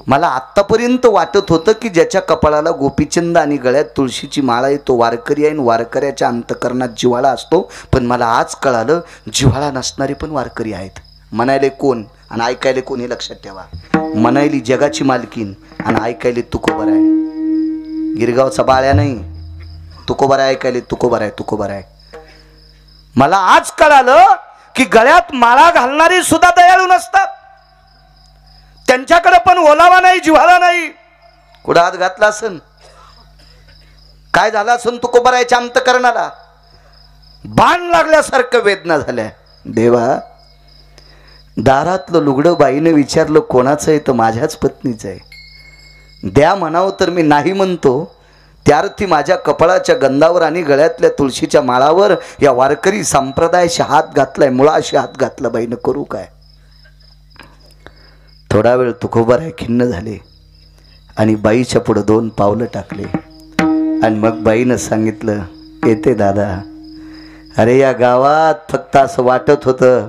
मला आत्तापर्यंत वाटत होतं की ज्याच्या कपाळाला गोपीचंद आणि गळ्यात तुळशीची माळ आहे तो वारकरी आहे आणि वारकऱ्याच्या अंतकरणात जिव्हाळा असतो. पण मला आज कळालं जिव्हाळा नसणारे पण वारकरी आहेत. म्हणायले कोण आणि ऐकायले कोण हे लक्षात ठेवा. म्हणायली जगाची मालकीन आणि ऐकायले तुकोबर आहे. गिरगावचा बाळ्या नाही, तुकोबर आहे. ऐकायले तुकोबर आहे, तुकोबर आहे. मला आज कळालं की गळ्यात माळा घालणारी सुद्धा दयाळू नसतात. त्यांच्याकडे पण ओलावा नाही, जिव्हाळा नाही. कुठं हात घातला असन, काय झालं असन तुकोबरायच्या अंतकरणाला? बाण लागल्यासारखं वेदना झाल्या. देवा, दारातलं लुगडं बाईने विचारलं कोणाचं आहे? तर माझ्याच पत्नीचं आहे. द्या म्हणावं तर मी नाही म्हणतो. त्यार्थी माझ्या कपाळाच्या गंधावर आणि गळ्यातल्या तुळशीच्या माळावर या वारकरी संप्रदायाशी हात घातलाय, मुळाशी हात घातला. बाईनं करू काय? थोडा वेळ तुकोबाराय खिन्न झाले आणि बाईच्या पुढे 2 पावलं टाकले आणि मग बाईनं सांगितलं, येते दादा. अरे या गावात फक्त असं वाटत होतं,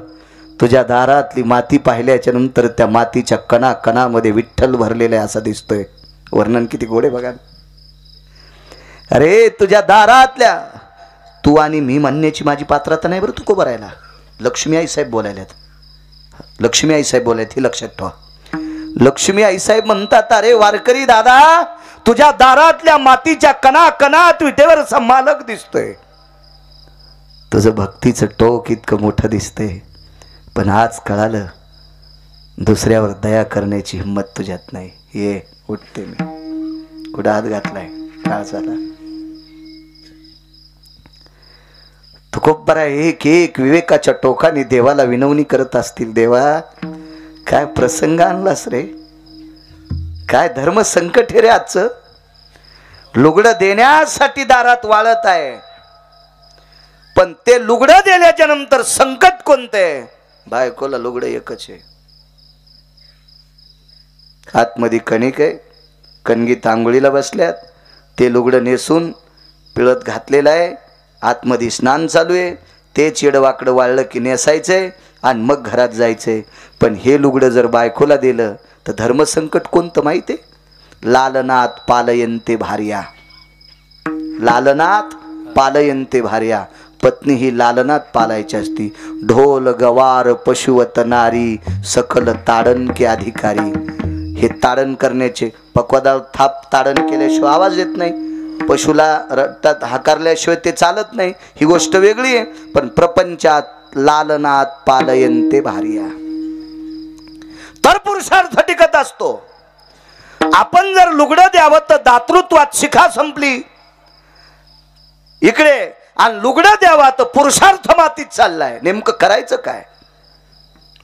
तुझ्या दारातली माती पाहिल्याच्या नंतर त्या मातीच्या कणाकणामध्ये विठ्ठल भरलेला आहे असा दिसतोय. वर्णन किती गोडे बघा. अरे तुझ्या दारातल्या, तू आणि मी म्हणण्याची माझी पात्रता नाही बरं तुको भरायला. लक्ष्मी आई साहेब बोलायल्यात, लक्ष्मी आई साहेब बोलायत, हे लक्षात ठेवा. लक्ष्मी आई साहेब म्हणतात, अरे वारकरी दादा, तुझ्या दारातल्या मातीच्या कणाकणात विटेवरचा मालक दिसतोय. तुझं भक्तीचं टोक इतकं मोठं दिसतंय, पण आज कळालं दुसऱ्यावर दया करण्याची हिंमत तुझ्यात नाही. ये उठते मी. कुठं हात घातलाय? काळ झाला. तू खूप बरा एक एक विवेकाच्या टोकाने देवाला विनवणी करत असतील. देवा काय प्रसंग आणलास रे, काय धर्म संकट हे रे आजचं. लुगडं देण्यासाठी दारात वाळत आहे, पण ते लुगडं दिल्याच्या नंतर संकट कोणते? बायकोला लुगडं एकच आहे. आतमध्ये कणिक आहे, कणगीत आंघोळीला बसल्यात, ते लुगडं नेसून पिळत घातलेलं आहे. आतमध्ये स्नान चालू आहे, ते चिडवाकडं वाळलं की नेसायचंय आणि मग घरात जायचंय. पण हे लुगडं जर बायकोला दिलं तर धर्मसंकट कोणतं माहिती आहे? लालनात पालयन्ते भार्या, लालनात पालयन्ते भार्या. पत्नी ही लालनात पालायची असती. ढोल गवार पशुवत नारी, सकल ताडण के अधिकारी. हे ताडण करण्याचे, पक्वादाळ थाप ताडण केल्याशिवाय आवाज येत नाही. पशुला रक्तात हाकारल्याशिवाय ते चालत नाही, ही गोष्ट वेगळी आहे. पण प्रपंचात लालनात पालयन्ते भार्या, तर पुरुषार्थ टिकत असतो. आपण जर लुगडं द्यावं तर दातृत्वात शिखा संपली इकडे, आणि लुगडं द्यावा तर पुरुषार्थ मातीत चाललाय. नेमकं करायचं काय?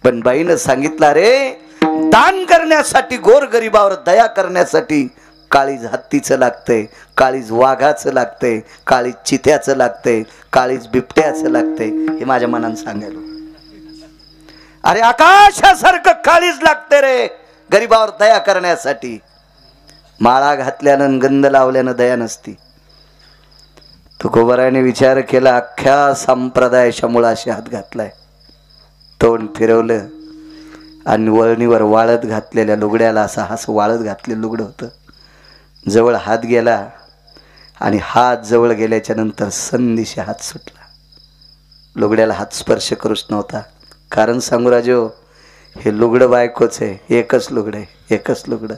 पण बाईनं सांगितलं, रे दान करण्यासाठी, गोरगरिबावर दया करण्यासाठी काळीज हत्तीचं लागतंय, काळीज वाघाचं लागतंय, काळीज चित्याचं लागतंय, काळीज बिबट्याचं लागतंय. हे माझ्या मनानं सांगायलो. अरे आकाशासारखं काळीज लागते रे गरीबावर दया करण्यासाठी. माळा घातल्यानं गंध लावल्यानं दया नसती. तुकोबाराने विचार केला, अख्ख्या संप्रदायाच्या मुळाशी हात घातलाय. तोंड फिरवलं आणि वळणीवर वाळत घातलेल्या लुगड्याला असं वाळत घातलेलं लुगडं होतं. जवळ हात गेला आणि हात जवळ गेल्याच्या नंतर संदिशी हात सुटला. लुगड्याला हात स्पर्श करूच नव्हता. कारण सांगू राजो, हे लुगडं बायकोच आहे. एकच लुगडं आहे, एकच लुगडं.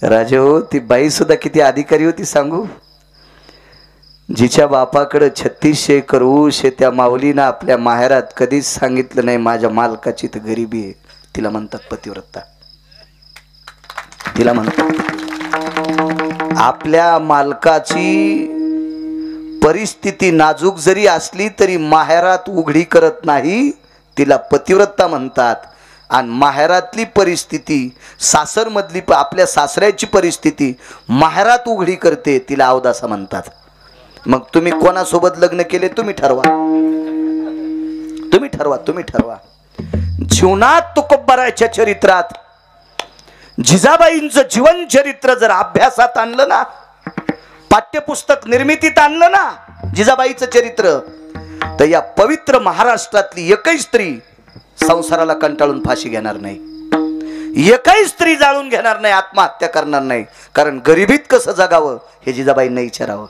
राजो, ती बाई सुद्धा किती अधिकारी होती सांगू. जिच्या बापाकडे 3600 एकर ऊस आहे, त्या माऊलीनं आपल्या माहेरात कधीच सांगितलं नाही माझ्या मालकाची तर गरिबी आहे. तिला म्हणतात पतिव्रता. तिला म्हणतात आपल्या मालकाची परिस्थिती नाजूक जरी असली तरी माहेरात उघडी करत नाही, तिला पतिव्रता म्हणतात. आणि माहेरातली परिस्थिती, सासरमधली आपल्या सासऱ्याची परिस्थिती माहेरात उघडी करते, तिला अवदासा म्हणतात. मग तुम्ही कोणासोबत लग्न केले तुम्ही ठरवा, तुम्ही ठरवा, तुम्ही ठरवा. जीवनात तुकोबाराच्या चरित्रात जिजाबाईंचं जीवन चरित्र जर अभ्यासात आणलं ना, पाठ्यपुस्तक निर्मितीत आणलं ना जिजाबाईचं चरित्र, तर या पवित्र महाराष्ट्रातली एकही स्त्री संसाराला कंटाळून फाशी घेणार नाही, एकही स्त्री जाळून घेणार नाही, आत्महत्या करणार नाही. कारण गरिबीत कसं जगावं हे जिजाबाईंना विचारावं.